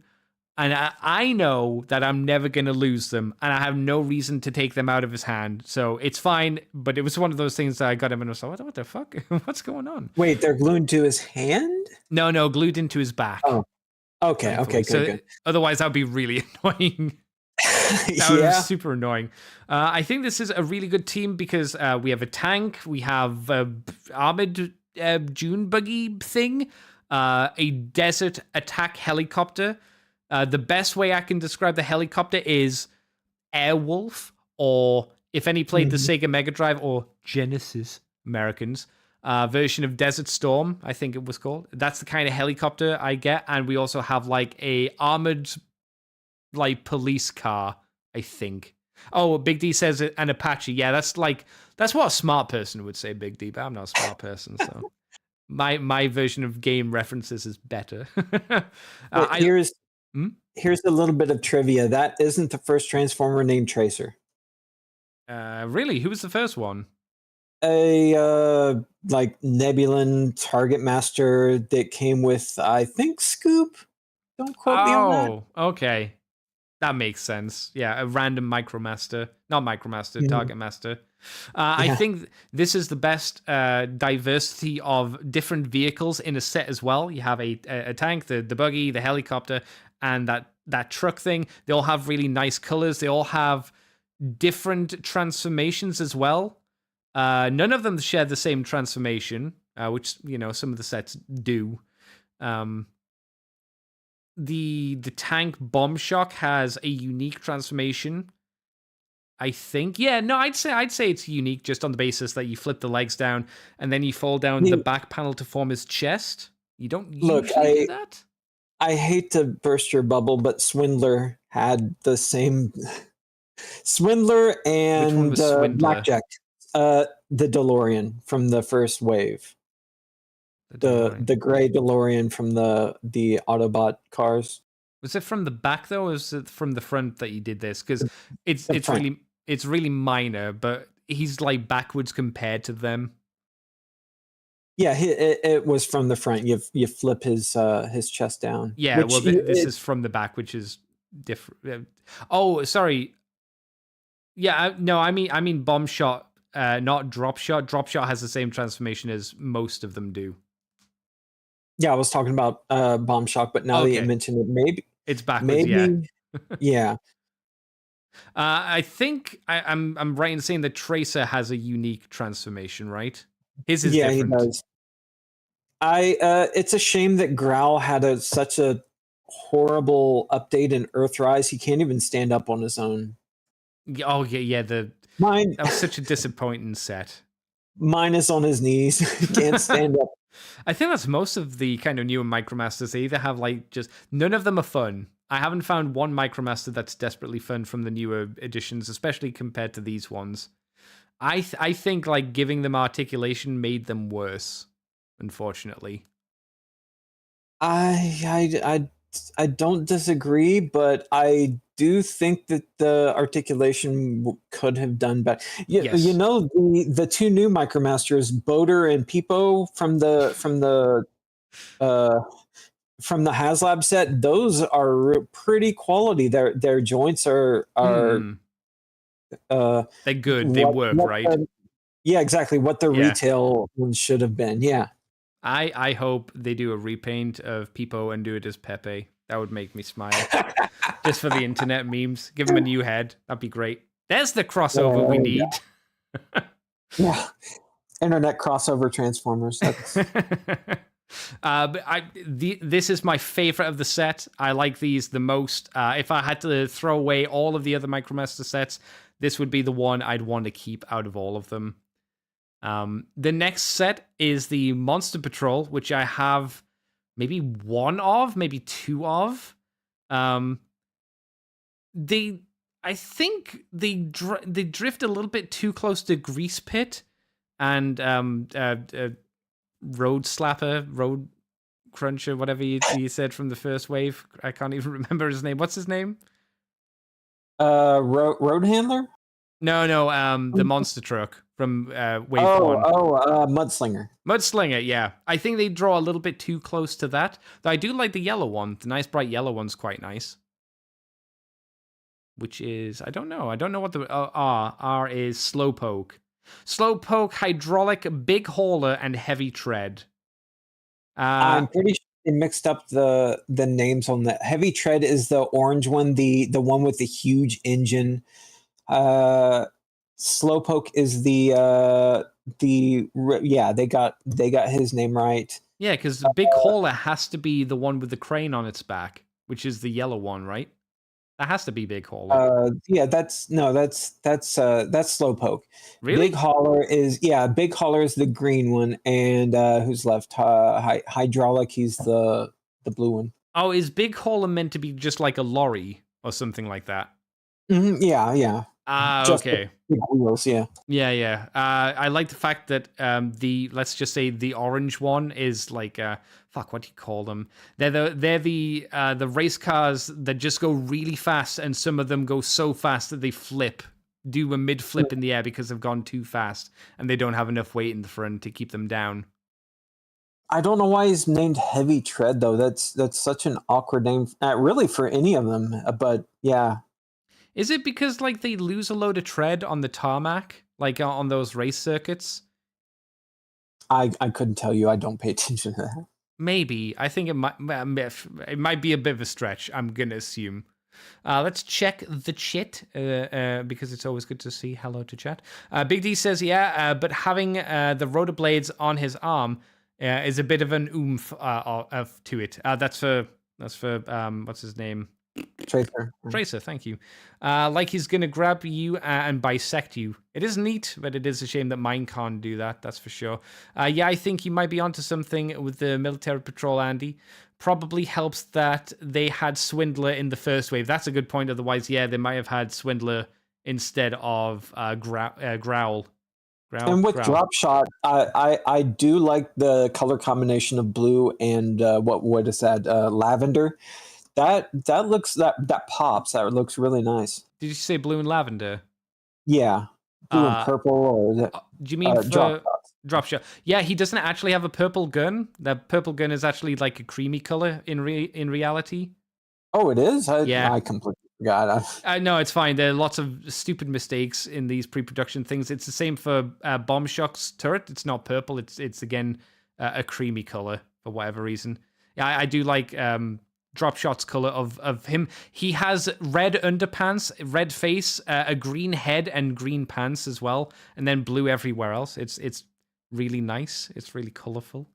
And I know that I'm never going to lose them, and I have no reason to take them out of his hand. So it's fine, but it was one of those things that I got him and I was like, what the fuck? What's going on? Wait, they're glued to his hand? No, glued into his back. Oh, okay, good. Otherwise, that would be really annoying. That would be super annoying. I think this is a really good team because we have a tank, we have armored June buggy thing, a desert attack helicopter. The best way I can describe the helicopter is Airwolf, or if any played the Sega Mega Drive or Genesis Americans version of Desert Storm, I think it was called. That's the kind of helicopter I get, and we also have like a armored like police car, I think. Oh, Big D says an Apache. Yeah, that's what a smart person would say, Big D, but I'm not a smart person, so my version of game references is better. Here's a little bit of trivia. That isn't the first Transformer named Tracer. Really? Who was the first one? A like Nebulan Target Master that came with, I think, Scoop. Don't quote me on that. Oh, okay. That makes sense. Yeah, a random Micromaster. Not Micromaster, Target Master. I think this is the best diversity of different vehicles in a set as well. You have a tank, the buggy, the helicopter, and that truck thing. They all have really nice colors. They all have different transformations as well. None of them share the same transformation. which some of the sets do. The tank Bomb Shock has a unique transformation. I think, yeah, no, I'd say it's unique just on the basis that you flip the legs down and then you fall down the back panel to form his chest. You don't Look, usually do that. I hate to burst your bubble, but Swindler had the same. Swindler Which one and was Swindler? Blackjack, the DeLorean from the first wave, the gray DeLorean from the Autobot cars. Was it from the back though, or was it from the front that you did this? Because it's really minor, but he's like backwards compared to them. Yeah, it was from the front. You flip his chest down. Yeah, well, this is from the back, which is different. Oh, sorry. Yeah, no, I mean Bomb Shot, not Drop Shot. Drop Shot has the same transformation as most of them do. Yeah, I was talking about Bomb Shock, but now that you mentioned it, maybe it's backwards. Yeah. I think I'm right in saying that Tracer has a unique transformation, right? His is different. He does. It's a shame that Growl had such a horrible update in Earthrise. He can't even stand up on his own. Oh yeah. That was such a disappointing set. Mine is on his knees. He can't stand up. I think that's most of the kind of newer Micromasters. They either have like just none of them are fun. I haven't found one Micromaster that's desperately fun from the newer editions, especially compared to these ones. I think like giving them articulation made them worse, unfortunately. I don't disagree, but I do think that the articulation could have done better. Yes. You know, the two new Micromasters, Boater and Peepo from the HasLab set, those are pretty quality. Their joints are they're good. They work, right? Yeah, exactly. What the retail ones should have been. Yeah. I hope they do a repaint of Peepo and do it as Pepe. That would make me smile. Just for the internet memes. Give him a new head. That'd be great. There's the crossover we need. Yeah. Internet crossover Transformers. But this is my favorite of the set. I like these the most. If I had to throw away all of the other Micromaster sets, this would be the one I'd want to keep out of all of them. The next set is the Monster Patrol, which I have maybe one of, maybe two of. I think they drift a little bit too close to Grease Pit and Road Slapper, Road Cruncher, whatever you said from the first wave. I can't even remember his name. What's his name? Road Handler? No, the monster truck from wave 1. Mudslinger. Mudslinger, yeah. I think they draw a little bit too close to that. Though I do like the yellow one. The nice bright yellow one's quite nice. Which is, I don't know what the R is Slowpoke. Slowpoke, Hydraulic, Big Hauler, and Heavy Tread. I'm pretty sure they mixed up the names on that. Heavy Tread is the orange one, the one with the huge engine. Slowpoke is they got his name right. Yeah, because the Big Hauler has to be the one with the crane on its back, which is the yellow one, right? That has to be Big Hauler. That's Slowpoke. Really? Big Hauler is the green one, and who's left? Hydraulic, he's the blue one. Oh, is Big Hauler meant to be just like a lorry or something like that? Mm-hmm, yeah. Okay. Big wheels, yeah. Yeah. I like the fact that let's just say the orange one is like what do you call them? They're the race cars that just go really fast, and some of them go so fast that they do a mid flip in the air because they've gone too fast and they don't have enough weight in the front to keep them down. I don't know why he's named Heavy Tread though. That's such an awkward name, really, for any of them. But yeah. Is it because like they lose a load of tread on the tarmac, like on those race circuits? I couldn't tell you. I don't pay attention to that. Maybe. I think it might be a bit of a stretch, I'm gonna assume. Let's check the chat because it's always good to see hello to chat. Big D says, but having the rotor blades on his arm is a bit of an oomph to it. That's for what's his name? Tracer. Tracer, thank you. Like he's gonna grab you and bisect you. It is neat, but it is a shame that mine can't do that. That's for sure. Yeah, I think you might be onto something with the military patrol, Andy. Probably helps that they had Swindler in the first wave. That's a good point. Otherwise, yeah, they might have had Swindler instead of Growl. And with drop shot, I do like the color combination of blue and what is that, lavender. That looks that pops. That looks really nice. Did you say blue and lavender? Yeah, blue and purple. Or is it, do you mean drop shot? Yeah, he doesn't actually have a purple gun. That purple gun is actually like a creamy color in reality. Oh, it is? Yeah. I completely forgot. No, it's fine. There are lots of stupid mistakes in these pre-production things. It's the same for Bomb Shock's turret. It's not purple. It's again a creamy color for whatever reason. Yeah, I do like Drop Shot's color of him. He has red underpants, red face, a green head, and green pants as well, and then blue everywhere else. It's really nice. It's really colorful.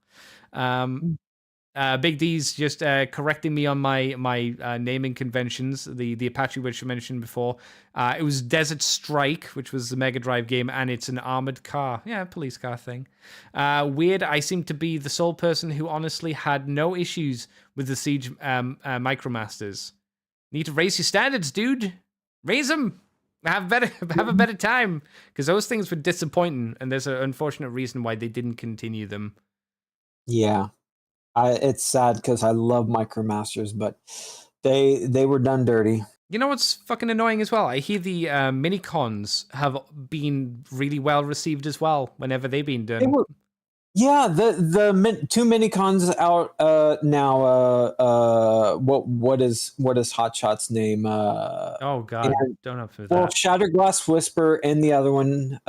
Big D's just correcting me on my naming conventions. The Apache, which I mentioned before, it was Desert Strike, which was the Mega Drive game, and it's an armored car. Yeah, police car thing. Weird. I seem to be the sole person who honestly had no issues with the Siege Micromasters. Need to raise your standards, dude. Raise them. Have a better time, because those things were disappointing, and there's an unfortunate reason why they didn't continue them. Yeah. It's sad because I love Micromasters, but they were done dirty. You know what's fucking annoying as well? I hear the mini-cons have been really well received as well whenever they've been done. Yeah, the two mini-cons out now. What is Hotshot's name? Oh god, don't know for that. Well, Shatterglass Whisper and the other one.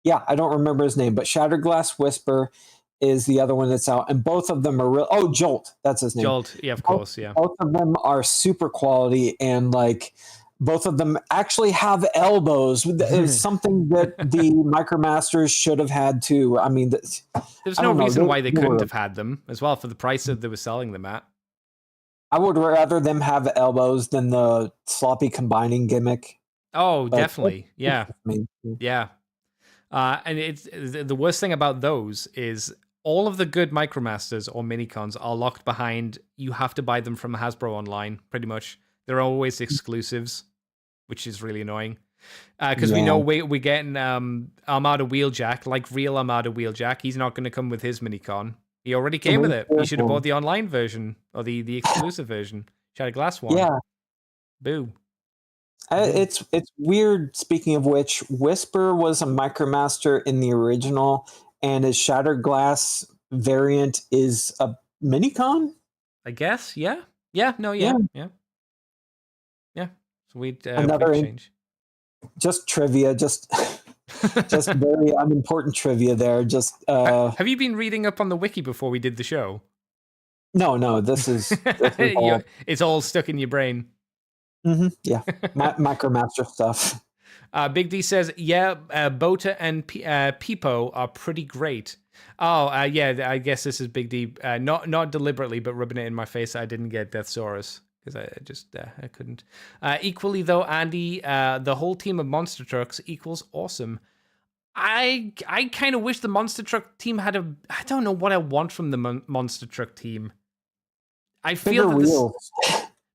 Yeah, I don't remember his name, but Shatterglass Whisper is the other one that's out, and both of them are real. Oh, Jolt, that's his name. Jolt, yeah, of course, yeah. Both of them are super quality, and like both of them actually have elbows. It's something that the Micromasters should have had too. I mean, there's no reason why they couldn't have had them as well for the price that they were selling them at. I would rather them have elbows than the sloppy combining gimmick. Oh, but definitely, yeah, yeah. And it's the worst thing about those is all of the good Micromasters or Minicons are locked behind. You have to buy them from Hasbro online, pretty much. They're always exclusives, which is really annoying. Because we know we're getting Armada Wheeljack, like real Armada Wheeljack. He's not going to come with his Minicon. He already came with it. You should have bought the online version or the exclusive version. Shatterglass one. Yeah. Boo. It's weird. Speaking of which, Whisper was a Micromaster in the original, and his Shatterglass variant is a Minicon. I guess, yeah. So we'd another change. Just trivia, just very unimportant trivia there. Just have you been reading up on the wiki before we did the show? No. This is all... it's all stuck in your brain. Mm-hmm, yeah, Micromaster stuff. Big D says, yeah, Bota and Peepo are pretty great. Oh, yeah, I guess this is Big D. Not deliberately, but rubbing it in my face. I didn't get Deathsaurus because I just I couldn't. Equally, though, Andy, the whole team of Monster Trucks equals awesome. I kind of wish the Monster Truck team had I don't know what I want from the Monster Truck team. I feel that wheels.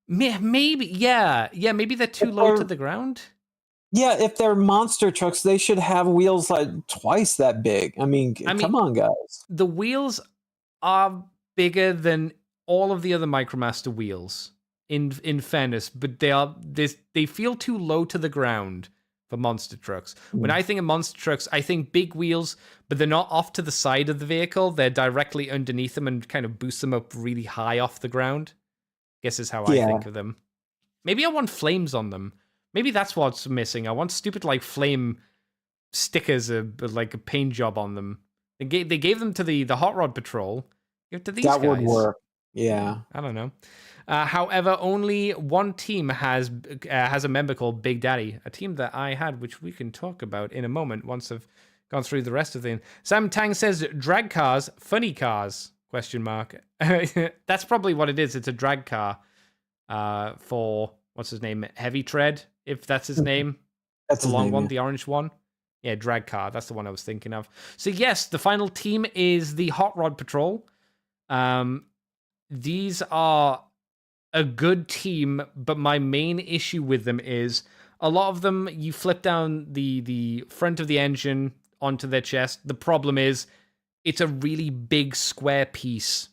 Maybe, yeah, maybe they're too low to the ground. Yeah, if they're monster trucks, they should have wheels like twice that big. I mean, come on, guys. The wheels are bigger than all of the other Micromaster wheels, in fairness, but they feel too low to the ground for monster trucks. When I think of monster trucks, I think big wheels, but they're not off to the side of the vehicle. They're directly underneath them and kind of boost them up really high off the ground. Guess is how I think of them. Maybe I want flames on them. Maybe that's what's missing. I want stupid like flame stickers, like a paint job on them. They gave them to the Hot Rod Patrol. Give it to these guys. That would work. Yeah. I don't know. However, only one team has a member called Big Daddy, a team that I had, which we can talk about in a moment once I've gone through the rest of them. Sam Tang says drag cars, funny cars? Question mark. That's probably what it is. It's a drag car for what's his name, Heavy Tread, if that's his name. That's The his long name, one, yeah. the orange one. Yeah, drag car. That's the one I was thinking of. So yes, the final team is the Hot Rod Patrol. These are a good team, but my main issue with them is a lot of them you flip down the front of the engine onto their chest. The problem is it's a really big square piece.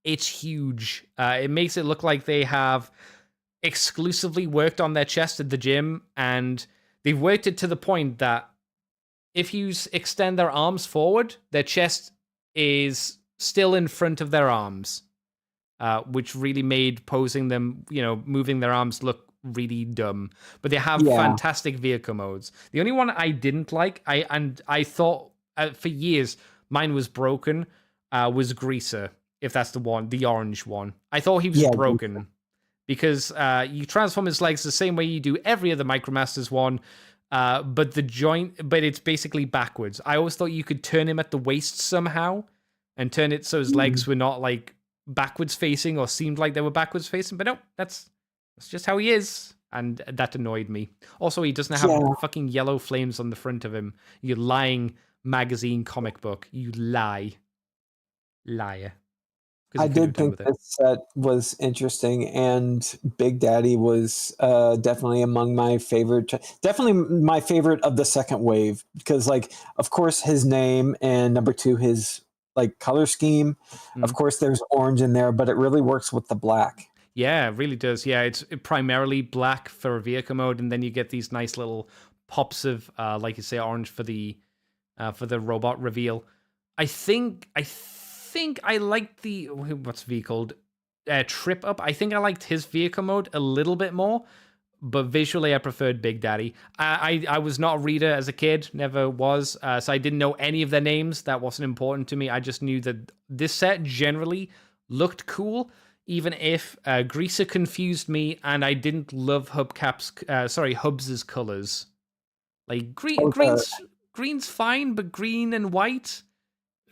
It's huge. It makes it look like they have exclusively worked on their chest at the gym, and they've worked it to the point that if you extend their arms forward, their chest is still in front of their arms. Which really made posing them, moving their arms look really dumb. But they have fantastic vehicle modes. The only one I didn't like, I thought for years mine was broken, was Greaser, if that's the one, the orange one. I thought he was broken because you transform his legs the same way you do every other Micromasters one. But it's basically backwards. I always thought you could turn him at the waist somehow and turn it so his legs were not like backwards facing or seemed like they were backwards facing, but no, that's just how he is, and that annoyed me. Also, he doesn't have fucking yellow flames on the front of him. You lying magazine comic book. You liar. I did think this set was interesting, and Big Daddy was definitely among my favorite. Definitely my favorite of the second wave because, like, of course, his name and number two, his like color scheme. Of course, there's orange in there, but it really works with the black. Yeah, it really does. Yeah, it's primarily black for vehicle mode, and then you get these nice little pops of, like you say, orange for the robot reveal. I think I liked the what's V called Trip Up. I think I liked his vehicle mode a little bit more, but visually I preferred Big Daddy. I was not a reader as a kid, never was, so I didn't know any of their names. That wasn't important to me. I just knew that this set generally looked cool, even if Greaser confused me and I didn't love Hubs's colors. Like green's fine, but green and white.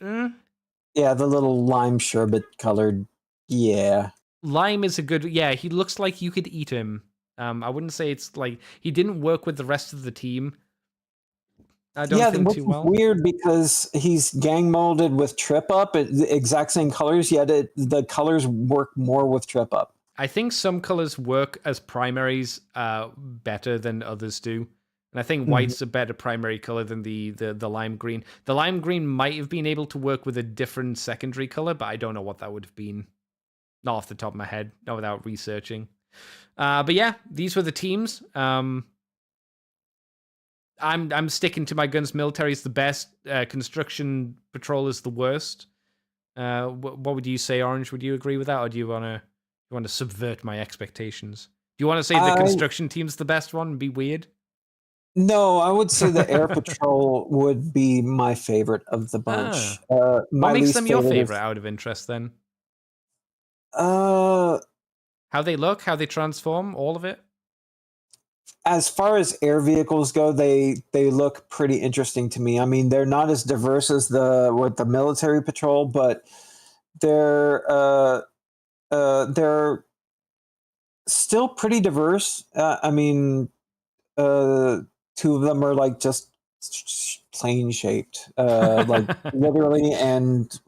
Yeah, the little lime sherbet colored. Yeah, lime is a good. Yeah, he looks like you could eat him. I wouldn't say it's like he didn't work with the rest of the team. I don't think too well. Weird because he's gang molded with Trip Up, the exact same colors, yet the colors work more with Trip Up. I think some colors work as primaries better than others do. And I think white's a better primary color than the lime green. The lime green might have been able to work with a different secondary color, but I don't know what that would have been. Not off the top of my head, not without researching. But yeah, these were the teams. I'm sticking to my guns. Military is the best. Construction Patrol is the worst. What would you say, Orange? Would you agree with that, or do you want to subvert my expectations? Do you want to say the construction team's the best one and be weird? No, I would say the Air Patrol would be my favorite of the bunch. What makes them your favorite out of interest then? How they look, how they transform, all of it? As far as air vehicles go, they look pretty interesting to me. I mean, they're not as diverse as the military patrol, but they're still pretty diverse. I mean, two of them are like just plane shaped, like literally, and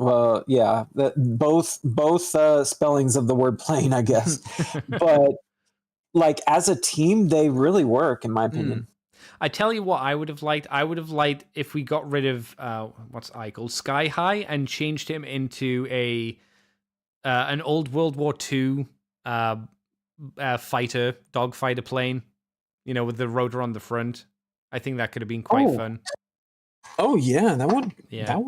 yeah, both spellings of the word plane, I guess, but. Like as a team, they really work, in my opinion. I tell you what, I would have liked. I would have liked if we got rid of what's I called Sky High and changed him into an old World War II dogfighter plane. With the rotor on the front. I think that could have been quite fun. Oh yeah, that would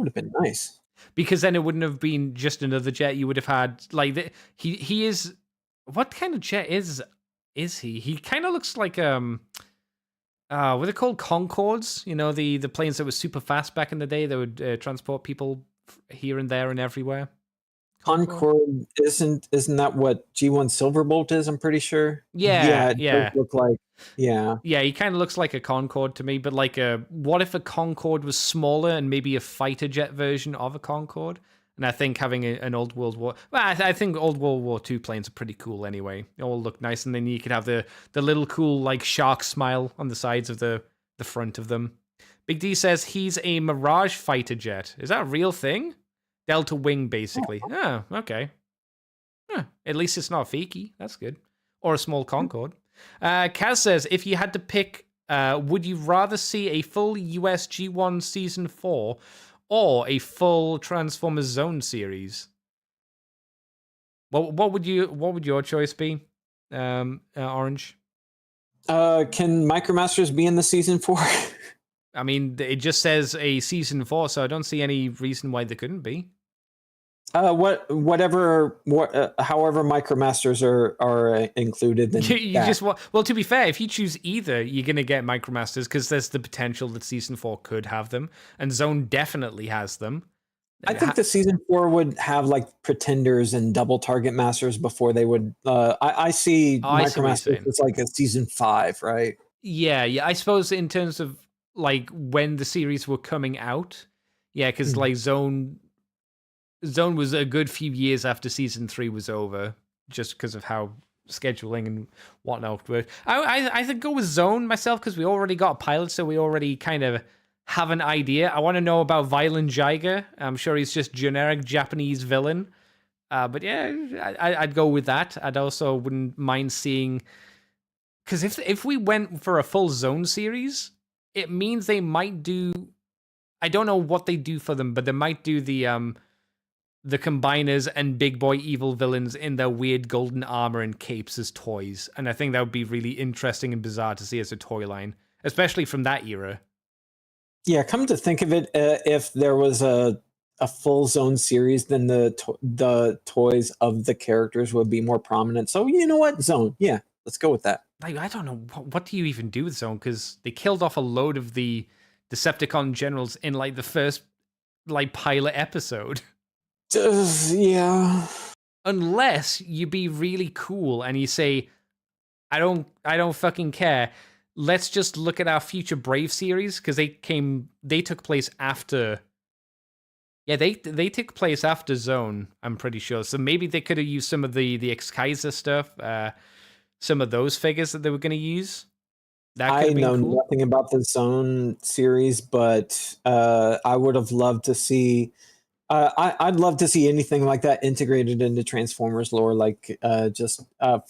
have been nice. Because then it wouldn't have been just another jet. You would have had like he is. What kind of jet is he? He kind of looks like what are they called? Concords? The planes that were super fast back in the day that would transport people here and there and everywhere. Concord isn't that what G1 Silverbolt is? I'm pretty sure. Yeah, It does yeah. look like. Yeah. Yeah, he kind of looks like a Concorde to me, but like what if a Concorde was smaller and maybe a fighter jet version of a Concorde? And I think having an old World War, well, I think old World War II planes are pretty cool anyway. They all look nice, and then you could have the little cool like shark smile on the sides of the front of them. Big D says he's a Mirage fighter jet. Is that a real thing? Delta wing, basically. Oh, okay. Huh, at least it's not fakey. That's good. Or a small Concorde. Kaz says, if you had to pick, would you rather see a full US G1 Season 4 or a full Transformers Zone series? What would your choice be, Orange? Can Micromasters be in the Season 4? I mean, it just says a Season 4, so I don't see any reason why they couldn't be. However Micromasters are included in you just want, well, to be fair, if you choose either, you're gonna get Micromasters because there's the potential that Season 4 could have them, and Zone definitely has them. I think the Season 4 would have like Pretenders and Double Target Masters before they would. I see Micromasters as like a Season 5, right? Yeah. I suppose in terms of like when the series were coming out, yeah, because like Zone was a good few years after Season 3 was over, just because of how scheduling and whatnot worked. I think go with Zone myself because we already got a pilot, so we already kind of have an idea. I want to know about Violent Jiger. I'm sure he's just generic Japanese villain. But yeah, I'd go with that. I'd also wouldn't mind seeing, because if we went for a full Zone series, it means they might do. I don't know what they do for them, but they might do the combiners and big boy evil villains in their weird golden armor and capes as toys. And I think that would be really interesting and bizarre to see as a toy line, especially from that era. Yeah, come to think of it, if there was a full Zone series, then the toys of the characters would be more prominent. So you know what, Zone, yeah, let's go with that. Like, I don't know, what do you even do with Zone? Because they killed off a load of the Decepticon generals in like the first like pilot episode. Yeah. Unless you be really cool and you say, I don't fucking care. Let's just look at our future Brave series, because they took place after. Yeah, they took place after Zone, I'm pretty sure. So maybe they could have used some of the Ex-Kaiser stuff, some of those figures that they were going to use. I know nothing about the Zone series, but I would have loved to see. I'd love to see anything like that integrated into Transformers lore, like just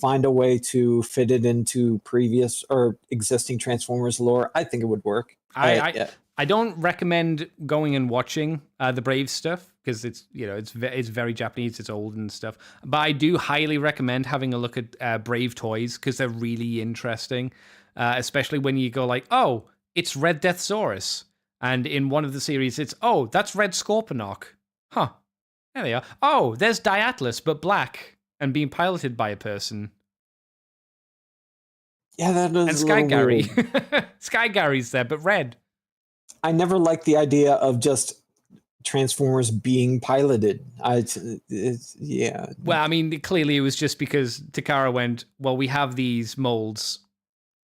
find a way to fit it into previous or existing Transformers lore. I think it would work. I don't recommend going and watching the Brave stuff because it's very Japanese, it's old and stuff. But I do highly recommend having a look at Brave toys because they're really interesting, especially when you go like, oh, it's Red Deathsaurus, and in one of the series it's, oh, that's Red Scorponok. Huh. There they are. Oh, there's Diatlas, but black and being piloted by a person. Yeah, that is. And Sky Gary. Sky Gary's there, but red. I never liked the idea of just Transformers being piloted. Yeah. Well, I mean, clearly it was just because Takara went, well, we have these molds.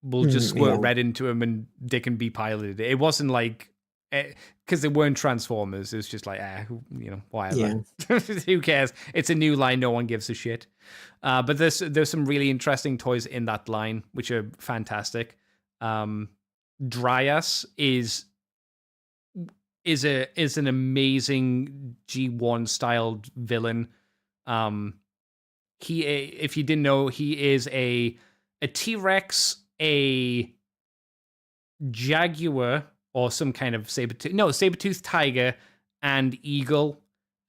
We'll just squirt red into them and they can be piloted. It wasn't like, because they weren't Transformers. It was just like, whatever. Yeah. Who cares? It's a new line. No one gives a shit. But there's some really interesting toys in that line, which are fantastic. Dryas is an amazing G1 styled villain. If you didn't know, he is a T-Rex, a jaguar, or some kind of saber-toothed tiger and eagle.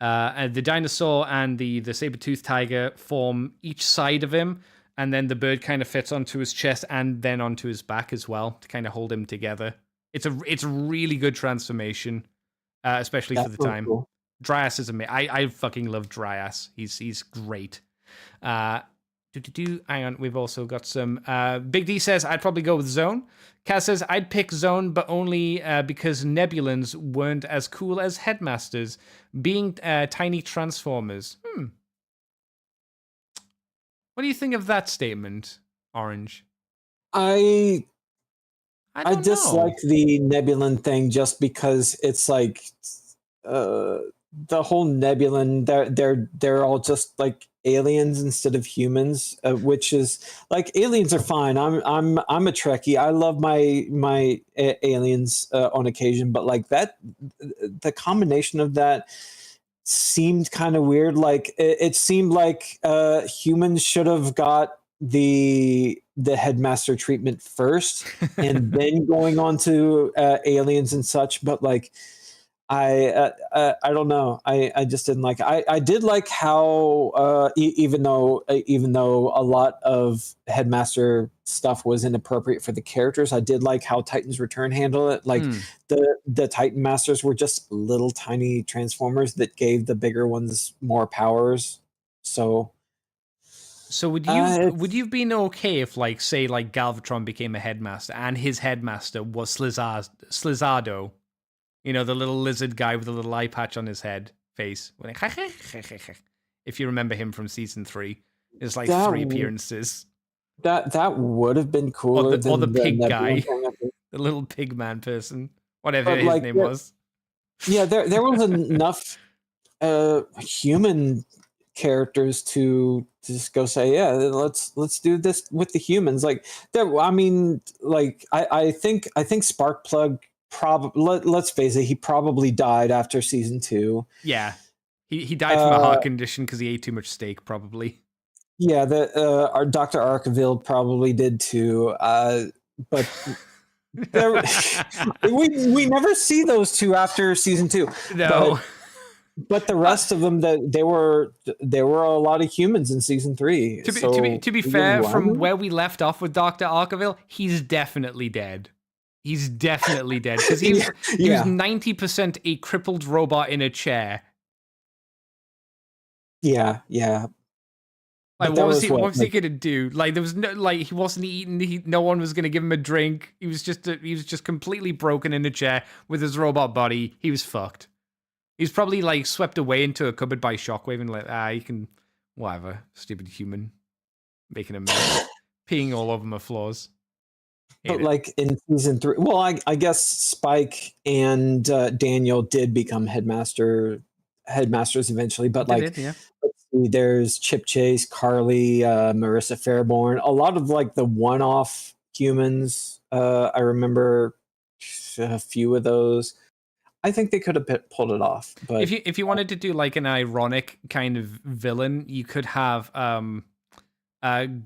And the dinosaur and the saber-toothed tiger form each side of him, and then the bird kind of fits onto his chest and then onto his back as well to kind of hold him together. It's a really good transformation, especially for the time. Cool. Dryas is amazing. I fucking love Dryas. He's great. Hang on, we've also got some. Big D says I'd probably go with Zone. Kaz says I'd pick Zone, but only because Nebulans weren't as cool as Headmasters, being tiny transformers. What do you think of that statement, Orange? I I don't dislike know. the Nebulan thing just because it's like the whole Nebulan. They're all just like aliens instead of humans, which is like aliens are fine. I'm a Trekkie. I love my aliens on occasion, but like that, the combination of that seemed kind of weird. Like it seemed like humans should have got the headmaster treatment first and then going on to aliens and such. But like I don't know. I just didn't like. I did like how even though a lot of headmaster stuff was inappropriate for the characters, I did like how Titan's Return handled it. Like the Titan Masters were just little tiny transformers that gave the bigger ones more powers. So would you have been okay if, like, say, like Galvatron became a headmaster and his headmaster was Slizardo? You know, the little lizard guy with the little eye patch on his head face. If you remember him from season 3, there's like 3 appearances. That would have been cooler Or the than pig guy, thing. the little pig man person, whatever his like, name was. Yeah, there was enough human characters to just go say, yeah, let's do this with the humans. Like there, I mean, like I think Sparkplug let's face it, he probably died after season 2. Yeah, he died from a heart condition because he ate too much steak, probably. Yeah, our Dr. Arkaville probably did too. But there, we never see those two after season 2. No. But the rest of them, that there were a lot of humans in season 3. To be fair, from where we left off with Dr. Arkaville, he's definitely dead. He's definitely dead because he was 90% a crippled robot in a chair. Yeah. Like, what was he gonna do? Like, there was no, like, he wasn't eating. No one was gonna give him a drink. He was just completely broken in a chair with his robot body. He was fucked. He's probably like swept away into a cupboard by Shockwave and like, you can, whatever, stupid human, making a mess, peeing all over my floors. But like in season 3, well, I guess Spike and Daniel did become headmasters eventually. But let's see, there's Chip Chase, Carly, Marissa Fairborn, a lot of like the one-off humans. I remember a few of those. I think they could have pulled it off. But if you wanted to do like an ironic kind of villain, you could have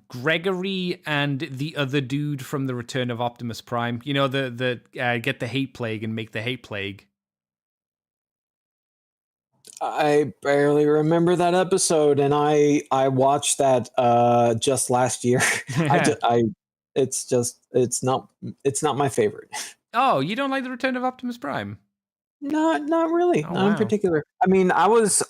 Gregory and the other dude from the Return of Optimus Prime. You know, the get the hate plague and make the hate plague. I barely remember that episode, and I watched that just last year. It's not my favorite. Oh, you don't like the Return of Optimus Prime? Not really. Not in particular. I mean, I was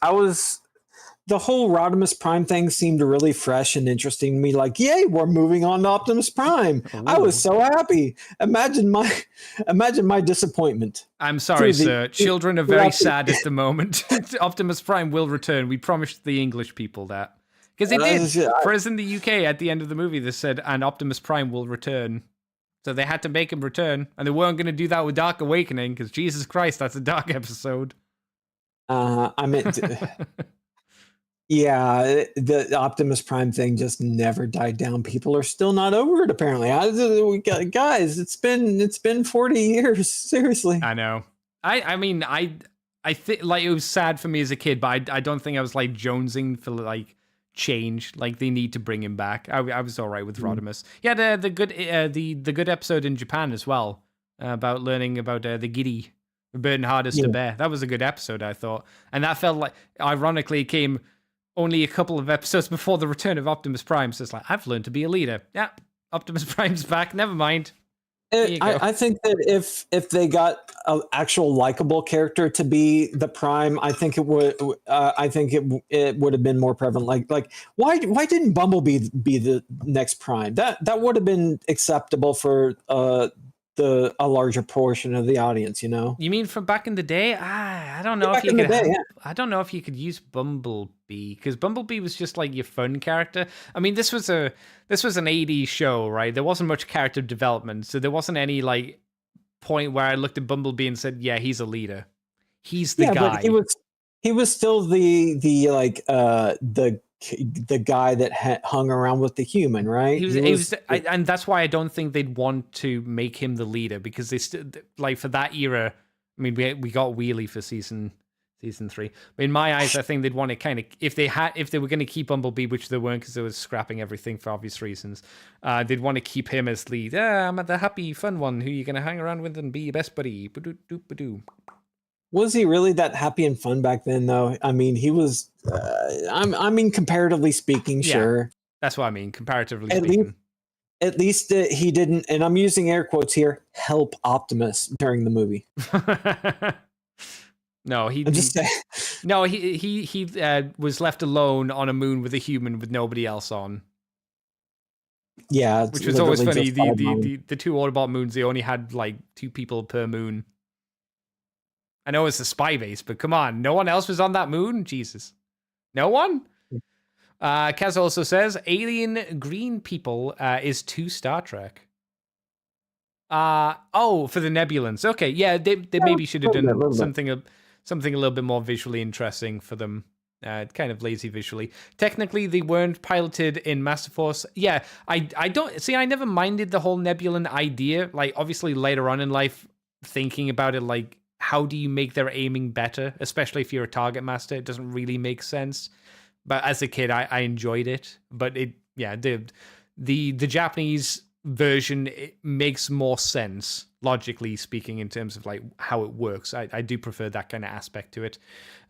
the whole Rodimus Prime thing seemed really fresh and interesting to me. Like, yay, we're moving on to Optimus Prime. Ooh. I was so happy. Imagine my disappointment. I'm sorry, sir. Children are very sad at the moment. Optimus Prime will return. We promised the English people that. Because they did. For us in the UK, at the end of the movie, they said, and Optimus Prime will return. So they had to make him return. And they weren't going to do that with Dark Awakening, because Jesus Christ, that's a dark episode. I meant... Yeah, the Optimus Prime thing just never died down. People are still not over it, apparently. Guys, it's been 40 years. Seriously. I know. I mean, I think like it was sad for me as a kid, but I don't think I was like jonesing for like change. Like they need to bring him back. I was all right with Rodimus. Yeah, the good episode in Japan as well about learning about the Giddy, the burden hardest to bear. That was a good episode, I thought, and that felt like ironically came only a couple of episodes before the return of Optimus Prime. So it's like, I've learned to be a leader. Yeah, Optimus Prime's back. Never mind. you go. I think that if they got an actual likable character to be the Prime, I think it would. It would have been more prevalent. Like why didn't Bumblebee be the next Prime? That would have been acceptable for a larger portion of the audience. You know, You mean from back in the day? I don't know if back you in the could day. have. Yeah. I don't know if you could use Bumblebee because Bumblebee was just like your fun character. I mean, this was an '80s show, right? There wasn't much character development, so there wasn't any like point where I looked at Bumblebee and said, "Yeah, he's a leader. He's the Yeah, but guy." he was still the like the guy that hung around with the human, right? He was, and that's why I don't think they'd want to make him the leader because they still like for that era. I mean, we got Wheelie for season 3. But in my eyes, I think they'd want to kind of if they were going to keep Bumblebee, which they weren't because they were scrapping everything for obvious reasons. They'd want to keep him as lead. I'm the happy, fun one who you're going to hang around with and be your best buddy. Ba-doo. Was he really that happy and fun back then, though? I mean, he was. I mean, comparatively speaking, Yeah. sure. That's what I mean, comparatively speaking. At least he didn't, and I'm using air quotes here, help Optimus during the movie. No, I'm just saying. No, he was left alone on a moon with a human with nobody else on. Yeah, which was always funny. The two Autobot moons, they only had like 2 people per moon. I know it's a spy base, but come on, no one else was on that moon? Jesus. No one? Kaz also says, alien green people is too Star Trek. For the Nebulans. Okay, yeah, they maybe should have done something a little bit more visually interesting for them. Kind of lazy visually. Technically, they weren't piloted in Master Force. Yeah, I don't... See, I never minded the whole Nebulan idea. Like, obviously, later on in life, thinking about it, like, how do you make their aiming better? Especially if you're a target master. It doesn't really make sense. But as a kid, I enjoyed it. But the Japanese version, it makes more sense, logically speaking, in terms of like how it works. I do prefer that kind of aspect to it.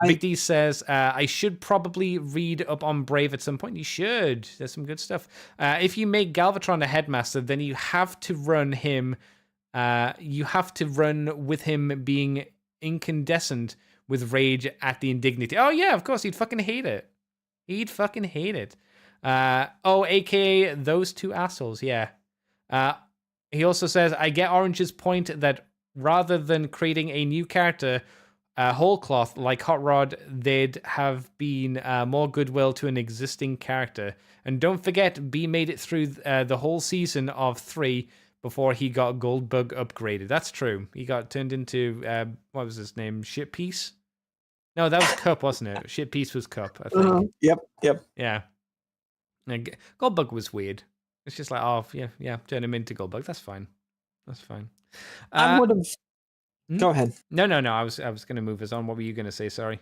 Big D says, I should probably read up on Brave at some point. You should. There's some good stuff. If you make Galvatron a headmaster, then you have to run him. You have to run with him being incandescent with rage at the indignity. Oh yeah, of course, he'd fucking hate it. He'd fucking hate it. AKA those two assholes, yeah. He also says, I get Orange's point that rather than creating a new character, whole cloth like Hot Rod, they'd have been more goodwill to an existing character. And don't forget, B made it through the whole season of 3 before he got Goldbug upgraded. That's true. He got turned into, what was his name? Shit Piece? No, that was Cup, wasn't it? Shit Piece was Cup, I think. Yep. Yeah. Goldbug was weird. It's just like, oh, yeah, turn him into Goldbug. That's fine. I would have. Go ahead. No. I was going to move us on. What were you going to say? Sorry.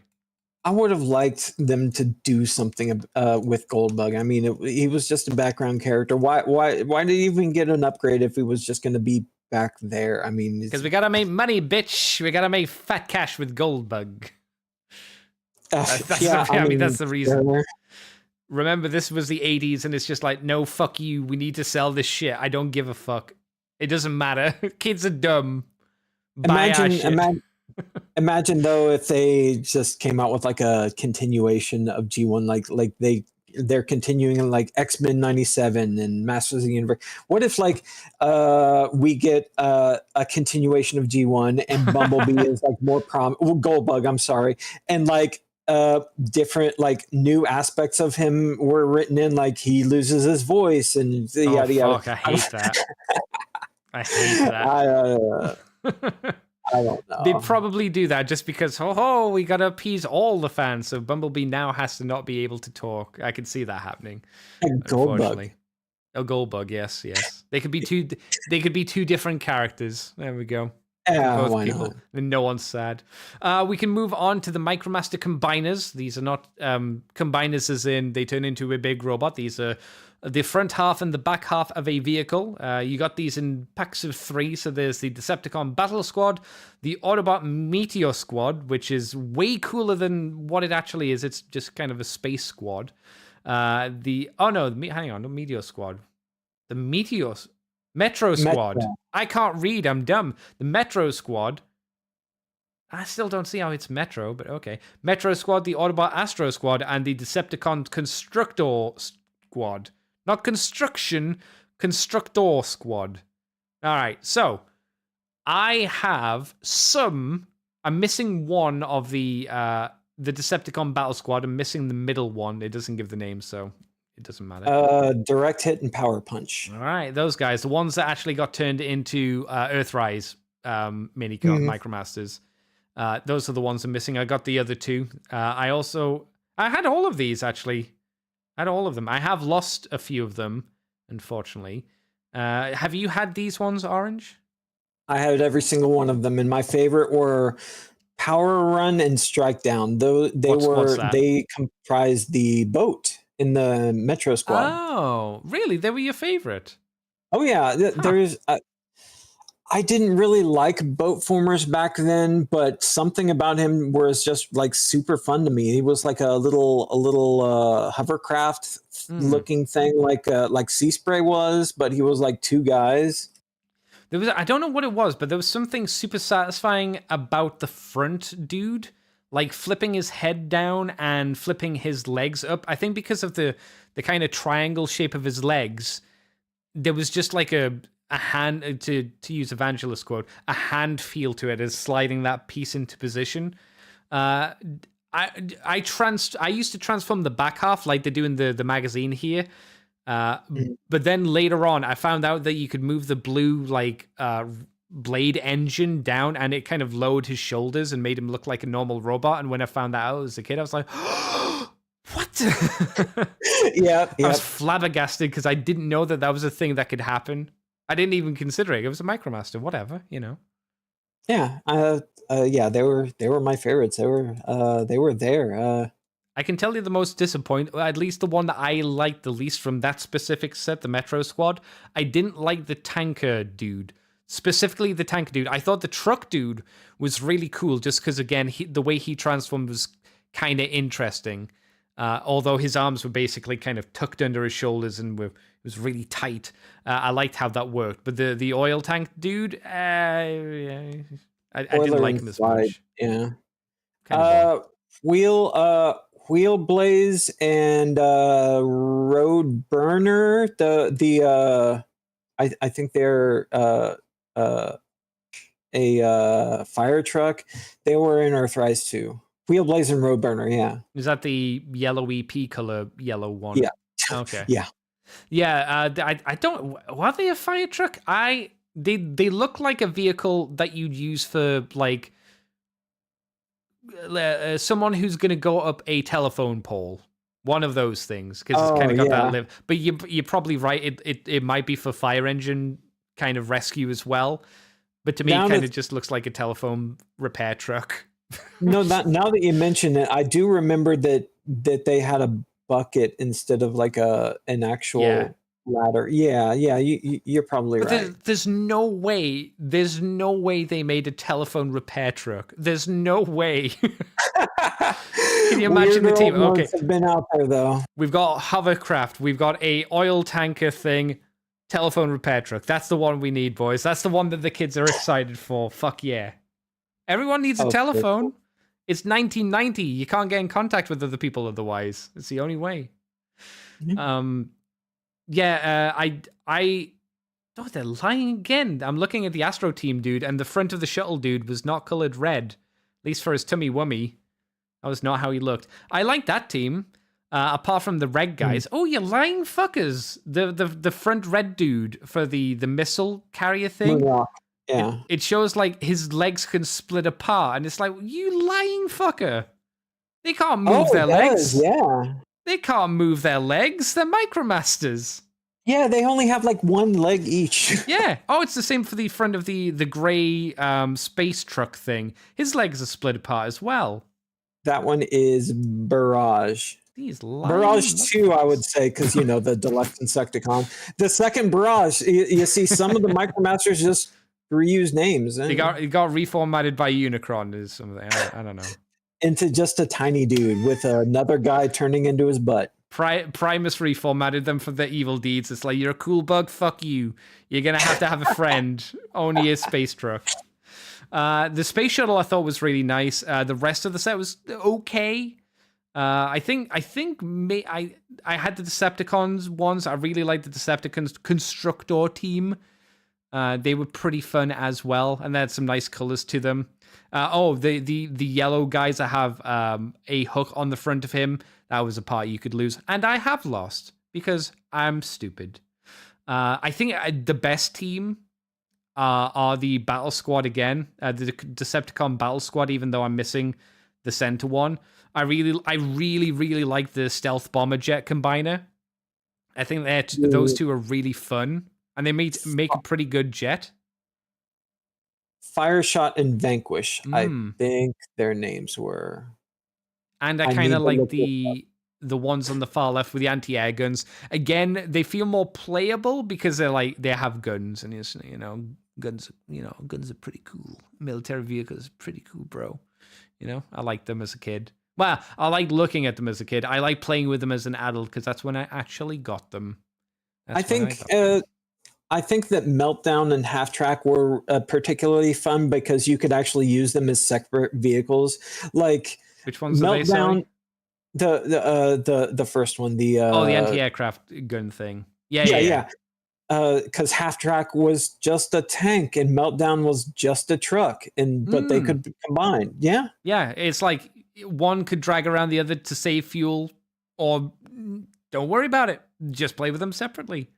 I would have liked them to do something with Goldbug. I mean, he was just a background character. Why did he even get an upgrade if he was just going to be back there? I mean, because we gotta make money, bitch. We gotta make fat cash with Goldbug. That's the reason. Remember, this was the 80s, and it's just like, no, fuck you. We need to sell this shit. I don't give a fuck. It doesn't matter. Kids are dumb. Imagine though if they just came out with like a continuation of G1, like they're continuing in like X-Men 97 and Masters of the Universe. What if like we get a continuation of G1 and Bumblebee is like more Goldbug, I'm sorry, and like different like new aspects of him were written in, like he loses his voice and yada yada. Fuck, I hate that. I hate that. I don't know. They'd probably do that just because, we gotta appease all the fans, so Bumblebee now has to not be able to talk. I could see that happening. Goldbug. Oh, Goldbug, yes. They could be two different characters. There we go. Yeah, why not? And no one's sad. We can move on to the Micromaster Combiners. These are not combiners as in they turn into a big robot. These are the front half and the back half of a vehicle. You got these in packs of 3. So there's the Decepticon Battle Squad, the Autobot Meteor Squad, which is way cooler than what it actually is. It's just kind of a space squad. The Meteor Squad. The Meteors. Metro Squad. Metro. I can't read. I'm dumb. The Metro Squad. I still don't see how it's Metro, but okay. Metro Squad, the Autobot Astro Squad, and the Decepticon Constructor Squad. Not Construction, Constructor Squad. All right, so I have some. I'm missing one of the Decepticon Battle Squad. I'm missing the middle one. It doesn't give the name, so it doesn't matter. Direct Hit and Power Punch. All right, those guys, the ones that actually got turned into Earthrise Micromasters. Those are the ones I'm missing. I got the other two. I had all of these, actually. I had all of them. I have lost a few of them, unfortunately. Have you had these ones, Orange? I had every single one of them, and my favorite were Power Run and Strike Down. Though they comprised the boat in the Metro Squad. Oh, really? They were your favorite? Oh yeah, there's. I didn't really like boat formers back then, but something about him was just like super fun to me. He was like a little hovercraft looking thing, like Sea Spray was, but he was like two guys. I don't know what it was, but there was something super satisfying about the front dude, like flipping his head down and flipping his legs up. I think because of the kind of triangle shape of his legs, there was just like a hand, to use Evangelist quote, a hand feel to it as sliding that piece into position. I used to transform the back half like they do in the magazine here. But then later on, I found out that you could move the blue blade engine down, and it kind of lowered his shoulders and made him look like a normal robot. And when I found that out as a kid, I was like, "What?" Yeah, I was flabbergasted because I didn't know that was a thing that could happen. I didn't even consider it. It was a Micromaster, whatever, you know. Yeah, they were my favorites. They were there. I can tell you the most disappointing, at least the one that I liked the least from that specific set, the Metro Squad. I didn't like the tanker dude. Specifically the tanker dude. I thought the truck dude was really cool just because, again, the way he transformed was kind of interesting. Although his arms were basically kind of tucked under his shoulders and it was really tight. I liked how that worked. But the oil tank dude, I didn't like him as much. Yeah. Kind of Wheelblaze and Road Burner. I think they're a fire truck. They were in Earthrise too. Wheelblaze and Road Burner. Yeah. Is that the yellowy pea color yellow one? Yeah. Okay. Yeah. Yeah. I don't. Were they a fire truck? They look like a vehicle that you'd use for like. Someone who's going to go up a telephone pole, one of those things, because it's kind of got that live. But you're probably right. It might be for fire engine kind of rescue as well. But to me, it kind of just looks like a telephone repair truck. No, now that you mention it, I do remember that they had a bucket instead of like an actual ladder. Yeah, you're probably right. There's no way they made a telephone repair truck. There's no way. Can you imagine the team? Okay, have been out there though. We've got hovercraft. We've got a oil tanker thing. Telephone repair truck. That's the one we need, boys. That's the one that the kids are excited for. Fuck yeah. Everyone needs a telephone. Cool. It's 1990. You can't get in contact with other people otherwise. It's the only way. Mm-hmm. Oh, they're lying again. I'm looking at the Astro Team dude, and the front of the shuttle dude was not colored red, at least for his tummy wummy. That was not how he looked. I like that team, apart from the red guys. Oh, you lying fuckers! The front red dude for the missile carrier thing. Yeah. It shows like his legs can split apart, and it's like, you lying fucker. They can't move their legs. Yeah. They can't move their legs. They're Micromasters. Yeah, they only have like one leg each. Yeah. Oh, it's the same for the front of the gray space truck thing. His legs are split apart as well. That one is Barrage. Barrage 2, I would say, because, the Deluxe Insecticon. The second Barrage, you see some of the Micromasters just reuse names. He got reformatted by Unicron or something. I don't know. Into just a tiny dude with another guy turning into his butt. Primus reformatted them for their evil deeds. It's like, you're a cool bug, fuck you. You're gonna have a friend. Only a space truck. The space shuttle I thought was really nice. The rest of the set was okay. I think I had the Decepticons ones. I really liked the Decepticons Constructor team. They were pretty fun as well, and they had some nice colors to them. The yellow guys that have a hook on the front of him, that was a part you could lose, and I have lost because I'm stupid. I think the best team are the Battle Squad again, the Decepticon Battle Squad. Even though I'm missing the center one, I really like the Stealth Bomber Jet Combiner. I think those two are really fun, and they make a pretty good jet. Fireshot and Vanquish, I think their names were. And I kind of like the ones on the far left with the anti-air guns. Again, they feel more playable because they have guns, and guns are pretty cool. Military vehicles are pretty cool, bro. I liked them as a kid. Well, I like looking at them as a kid. I like playing with them as an adult because that's when I actually got them. I think that Meltdown and Half Track were particularly fun because you could actually use them as separate vehicles. Like, which one's Meltdown? The first one. The anti-aircraft gun thing. Yeah. Because Half Track was just a tank and Meltdown was just a truck, but they could combine. Yeah. Yeah, it's like one could drag around the other to save fuel, or don't worry about it. Just play with them separately.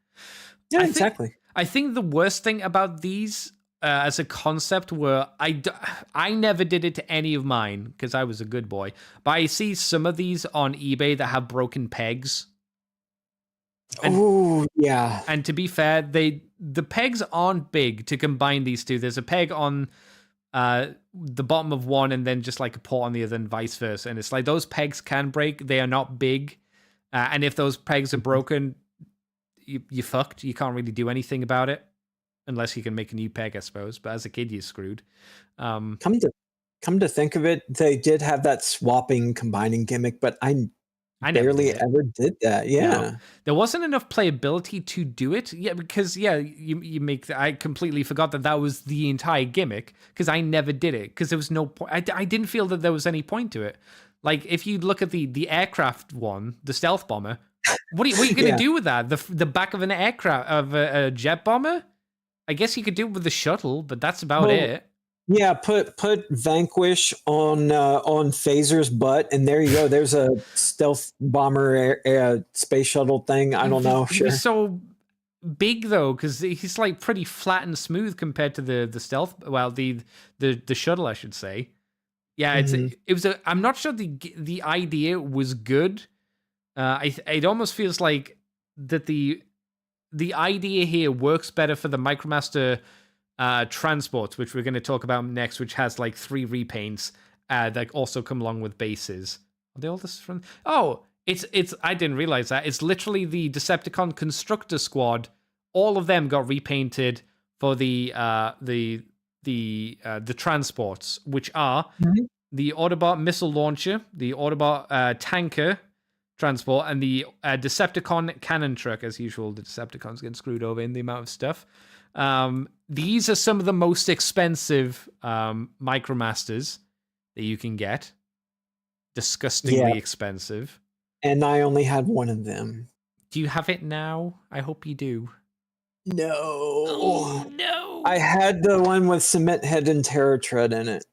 Yeah, exactly. I think the worst thing about these as a concept were I never did it to any of mine because I was a good boy. But I see some of these on eBay that have broken pegs. Oh, yeah. And to be fair, the pegs aren't big to combine these two. There's a peg on the bottom of one and then just like a port on the other and vice versa. And it's like those pegs can break. They are not big. And if those pegs are broken, you fucked. You can't really do anything about it unless you can make a new peg, I suppose. But as a kid, you're screwed. Come to think of it, they did have that swapping combining gimmick, but I barely ever did that. Yeah, no. There wasn't enough playability to do it. Yeah, because you make. I completely forgot that was the entire gimmick because I never did it because there was no point. I didn't feel that there was any point to it. Like if you look at the aircraft one, the stealth bomber. What are you going to do with that? The back of an aircraft of a jet bomber? I guess you could do it with the shuttle, but that's about it. Yeah, put Vanquish on Phaser's butt, and there you go. There's a stealth bomber space shuttle thing. I don't know. Sure. He's so big though, because he's like pretty flat and smooth compared to the stealth. Well, the shuttle, I should say. Yeah, it was. I'm not sure the idea was good. It almost feels like that the idea here works better for the Micromaster transports, which we're going to talk about next, which has like 3 repaints that also come along with bases. Are they all this from? Oh, it's. I didn't realize that it's literally the Decepticon Constructor Squad. All of them got repainted for the transports, which are the Autobot missile launcher, the Autobot tanker transport, and the Decepticon cannon truck. As usual, the Decepticons get screwed over in the amount of stuff. These are some of the most expensive Micromasters that you can get. Disgustingly expensive. And I only had one of them. Do you have it now? I hope you do. No. Oh, no. I had the one with Cement Head and Terror Tread in it.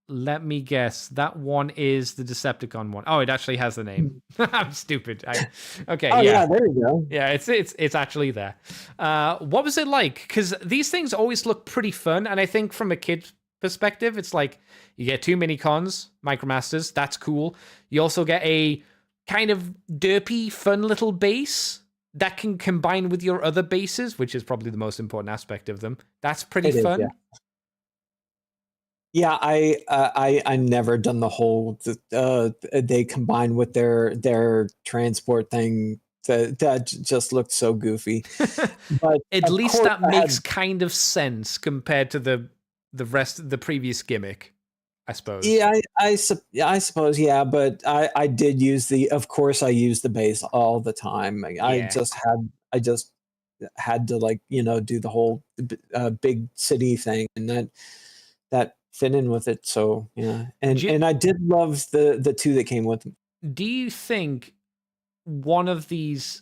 Let me guess. That one is the Decepticon one. Oh, it actually has the name. I'm stupid. Okay. Oh yeah, there you go. Yeah, it's actually there. What was it like? Because these things always look pretty fun, and I think from a kid perspective, it's like you get 2 mini-cons, Micromasters. That's cool. You also get a kind of derpy, fun little base that can combine with your other bases, which is probably the most important aspect of them. That's pretty fun. Yeah. Yeah, I never done the whole they combine with their transport thing. That just looked so goofy. But at least that makes kind of sense compared to the rest of the previous gimmick. I suppose. Yeah, I suppose, yeah, but I did use of course, I use the base all the time. Yeah. I just had to, like, do the whole big city thing, and that fit in with it. So yeah, Do and I did love the two that came with them. do you think one of these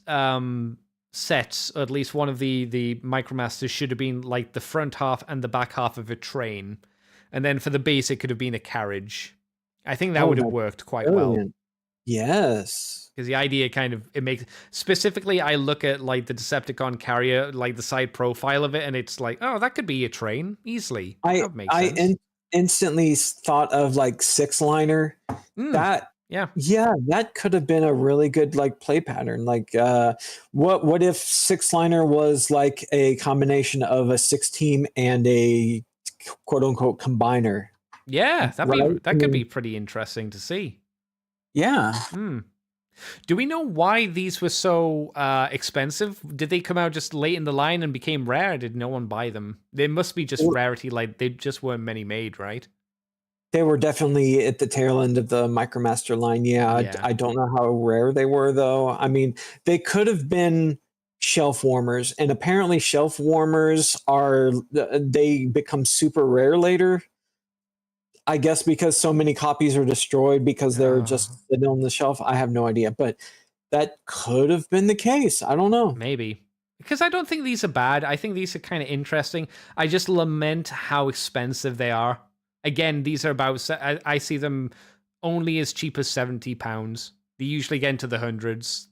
sets, or at least one of the Micromasters, should have been like the front half and the back half of a train, and then for the base it could have been a carriage? I think that Oh, would have that's worked quite well. brilliant. Yes. Because the idea kind of, it makes, specifically, I look at like the Decepticon carrier, like the side profile of it, and it's like, oh, that could be a train easily. That would make I sense. instantly thought of like six liner. That Yeah. Yeah, that could have been a really good like play pattern. Like, what if six liner was like a combination of a six team and a quote unquote combiner? Yeah, Right? that could be pretty interesting to see. Yeah. Do we know why these were so expensive? Did they come out just late in the line and became rare? Did no one buy them? They must be just rarity, like they just weren't many made, right? They were definitely at the tail end of the Micromaster line. Yeah, Yeah. I don't know how rare they were though. I mean, they could have been shelf warmers, and apparently shelf warmers they become super rare later. I guess because so many copies are destroyed because they're just sitting on the shelf. I have no idea, but that could have been the case. I don't know. Maybe. Because I don't think these are bad. I think these are kind of interesting. I just lament how expensive they are. Again, these are about, I see them only as cheap as £70. They usually get into the hundreds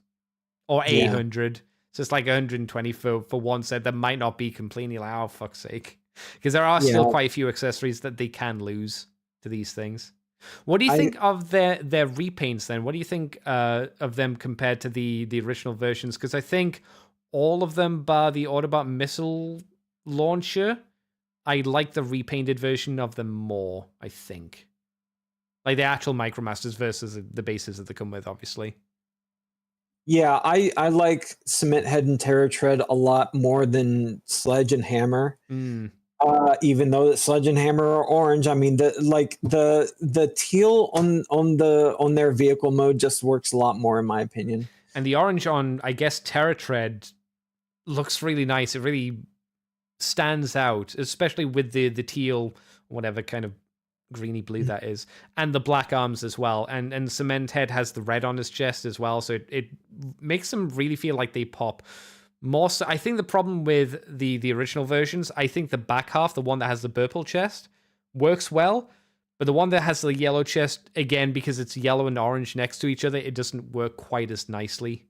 or Yeah. 800. So it's like 120 for one set that might not be completely like, oh, fuck's sake. Because there are still quite a few accessories that they can lose to these things. What do you think of their repaints then? What do you think of them compared to the original versions? Because I think all of them, bar the Autobot missile launcher, I like the repainted version of them more, I think. Like the actual Micromasters versus the bases that they come with, obviously. Yeah, I like Cement Head and Terror Tread a lot more than Sledge and Hammer. Even though Sledge and Hammer are orange, I mean the teal on their vehicle mode just works a lot more in my opinion. And the orange on, I guess, Terra Tread looks really nice. It really stands out, especially with the teal, whatever kind of greeny blue that is, and the black arms as well. And Cement Head has the red on his chest as well, so it makes them really feel like they pop. More so, I think the problem with the original versions, I think the back half, the one that has the purple chest, works well, but the one that has the yellow chest, again, because it's yellow and orange next to each other, it doesn't work quite as nicely.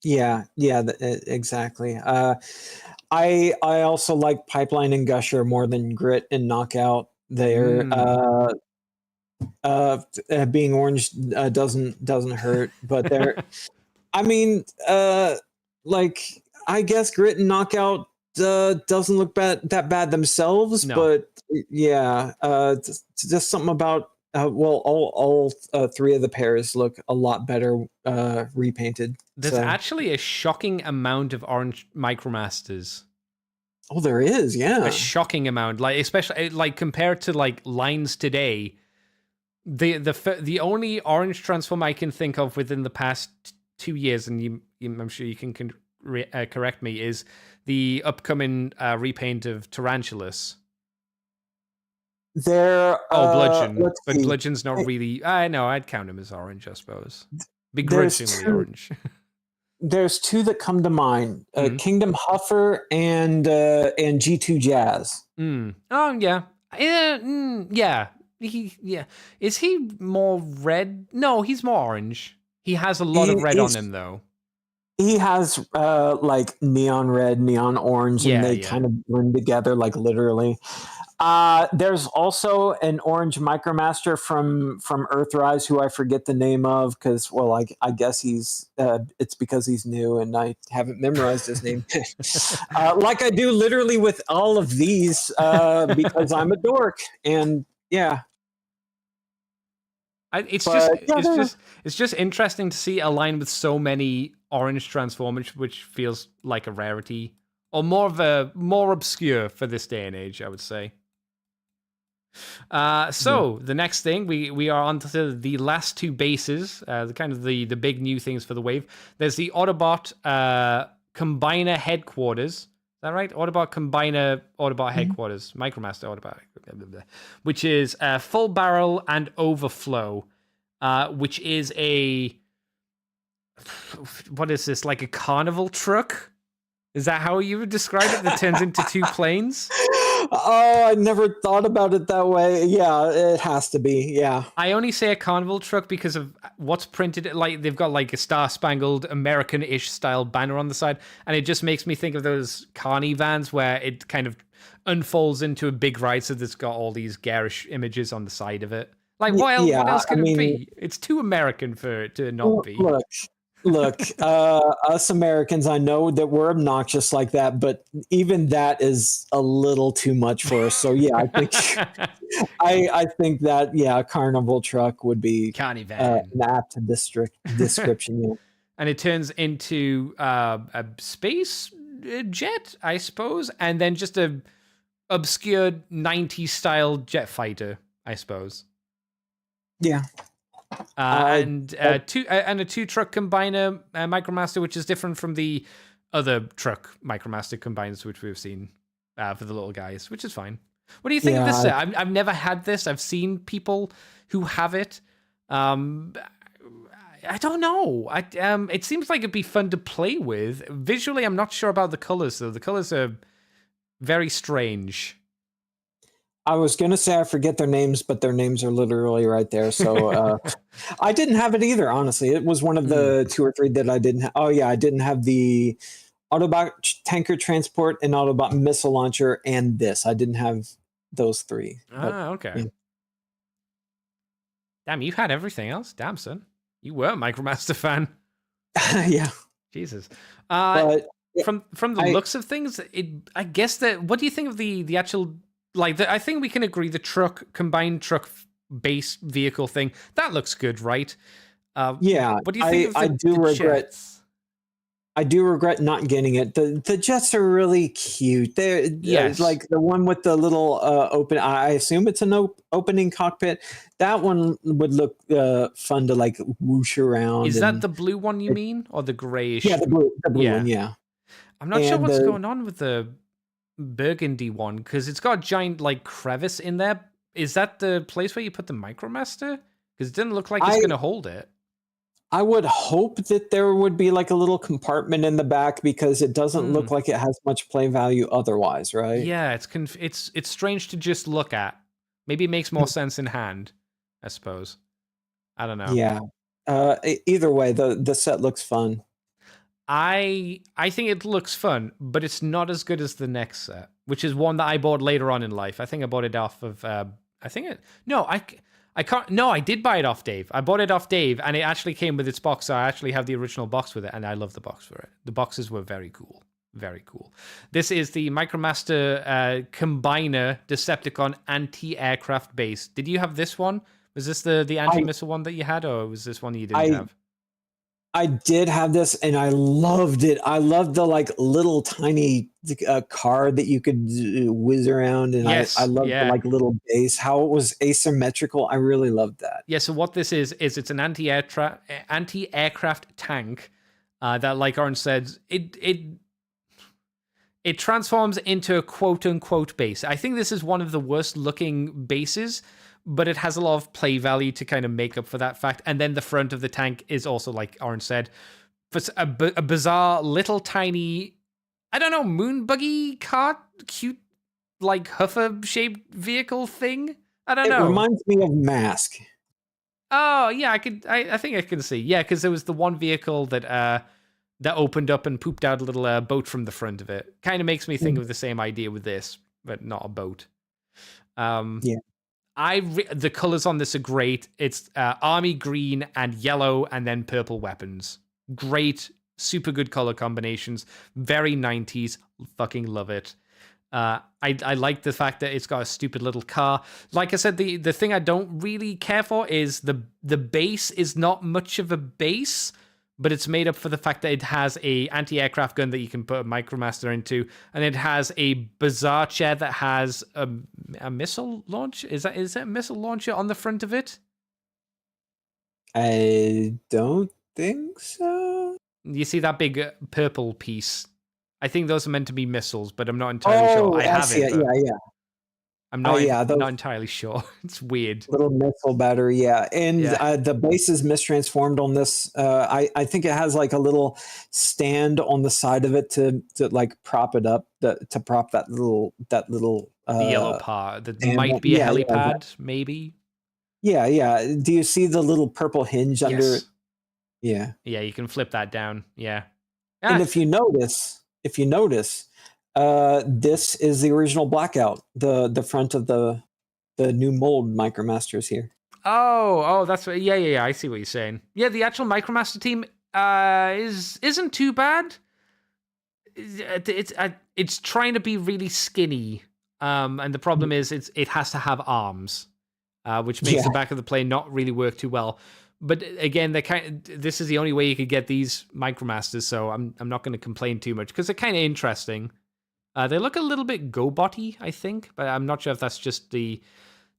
Yeah, exactly. I also like Pipeline and Gusher more than Grit and Knockout. They're being orange doesn't hurt, but they're I mean, like, I guess Grit and Knockout doesn't look that bad themselves, but yeah, just something about all three of the pairs look a lot better repainted. There's actually a shocking amount of orange Micromasters. Oh, there is, yeah, a shocking amount. Like especially like compared to like lines today, the only orange transform I can think of within the past 2 years, and I'm sure you can correct me, is the upcoming repaint of Tarantulas. Bludgeon. But Bludgeon's not really... I know, I'd count him as orange, I suppose. Begrudgingly orange. There's two that come to mind. Kingdom Huffer and G2 Jazz. Oh, yeah. Yeah. Is he more red? No, he's more orange. He has a lot of red on him, though. He has like neon red, neon orange, and they kind of blend together, like literally. There's also an orange Micromaster from Earthrise who I forget the name of because, well, I guess it's because he's new and I haven't memorized his name. Like I do literally with all of these because I'm a dork, and yeah. It's just interesting to see a line with so many orange transformers, which feels like a rarity, or more obscure for this day and age, I would say. So the next thing we are on to the last two bases, the kind of the big new things for the wave. There's the Autobot Combiner Headquarters. Is that right? Autobot Combiner Autobot Headquarters, Micromaster Autobot, which is full barrel and overflow, which is what is this, like a carnival truck? Is that how you would describe it? That turns into two planes? Oh, I never thought about it that way. Yeah, it has to be. Yeah. I only say a carnival truck because of what's printed. Like they've got like a star-spangled American-ish style banner on the side, and it just makes me think of those carny vans where it kind of unfolds into a big ride, so there's got all these garish images on the side of it. Like, what else could it be? It's too American for it to not be. Look, us Americans, I know that we're obnoxious like that, but even that is a little too much for us. So yeah, I think I think that a carnival truck would be Carny van. An apt description. Yeah. And it turns into a space jet, I suppose, and then just a obscure 90s style jet fighter, I suppose. Yeah. And a two truck combiner Micromaster, which is different from the other truck Micromaster combiners which we've seen for the little guys, which is fine. What do you think of this set? I've never had this. I've seen people who have it. I don't know. It seems like it'd be fun to play with. Visually, I'm not sure about the colors though. The colors are very strange. I was going to say I forget their names, but their names are literally right there. So I didn't have it either, honestly. It was one of the two or three that I didn't have. Oh, yeah, I didn't have the Autobot Tanker Transport and Autobot Missile Launcher and this. I didn't have those three. Okay. Yeah. Damn, you had everything else. Damn, son. You were a Micromaster fan. Yeah. Jesus. But from the looks of things, I guess that... What do you think of the actual... I think we can agree the combined truck base vehicle thing, that looks good, right? Yeah. What do you think of the jets? I do regret not getting it. The jets are really cute. They're like the one with the little open. I assume it's an opening cockpit. That one would look fun to like whoosh around. Is that the blue one you mean, or the grayish? Yeah, the blue one. Yeah. I'm not sure what's going on with the burgundy one, because it's got a giant like crevice in there. Is that the place where you put the Micromaster? Because it didn't look like it's going to hold it. I would hope that there would be like a little compartment in the back, because it doesn't look like it has much play value otherwise, right? Yeah, it's strange to just look at. Maybe it makes more sense in hand, I suppose. I don't know. Yeah. Either way, the set looks fun. I think it looks fun, but it's not as good as the next set, which is one that I bought later on in life. I think I bought it off of. I can't. No, I did buy it off Dave. I bought it off Dave, and it actually came with its box. So I actually have the original box with it, and I love the box for it. The boxes were very cool. Very cool. This is the Micromaster Combiner Decepticon Anti-Aircraft Base. Did you have this one? Was this the anti-missile one that you had, or was this one you didn't have? I did have this, and I loved it. I loved the like little tiny car that you could whiz around, and yes, I loved the like little base. How it was asymmetrical. I really loved that. Yeah. So what this is it's an anti-aircraft tank that, like Orange said, it transforms into a quote unquote base. I think this is one of the worst looking bases, but it has a lot of play value to kind of make up for that fact. And then the front of the tank is also, like Orange said, a bizarre little tiny, I don't know, moon buggy cart, cute, like Huffer-shaped vehicle thing. I don't know. It reminds me of Mask. Oh, yeah, I think I can see. Yeah, because there was the one vehicle that opened up and pooped out a little boat from the front of it. Kind of makes me think of the same idea with this, but not a boat. Yeah. The colors on this are great. It's army green and yellow and then purple weapons. Great, super good color combinations. Very 90s. Fucking love it. I like the fact that it's got a stupid little car. Like I said, the thing I don't really care for is the base is not much of a base, but it's made up for the fact that it has a anti-aircraft gun that you can put a Micromaster into, and it has a bizarre chair that has a missile launch. Is that a missile launcher on the front of it? I don't think so. You see that big purple piece? I think those are meant to be missiles, but I'm not entirely sure. I I have see it, it. but Yeah. I'm not, Those not entirely sure. It's weird. little missile battery. Yeah. And Yeah. the base is mistransformed on this. I think it has like a little stand on the side of it to like prop it up, to prop that little The yellow part that stand might on. be a Yeah. helipad, maybe. Yeah. Do you see the little purple hinge under it? Yes. Yeah. Yeah, you can flip that down. Yeah. And if you notice, this is the original Blackout, the front of the new mold Micromasters here. Oh, that's what. Yeah. I see what you're saying. Yeah, the actual Micromaster team isn't too bad. It's trying to be really skinny, and the problem is it has to have arms, which makes the back of the plane not really work too well. But again, this is the only way you could get these Micromasters, so I'm not going to complain too much because they're kind of interesting. They look a little bit GoBot-y, I think, but I'm not sure if that's just the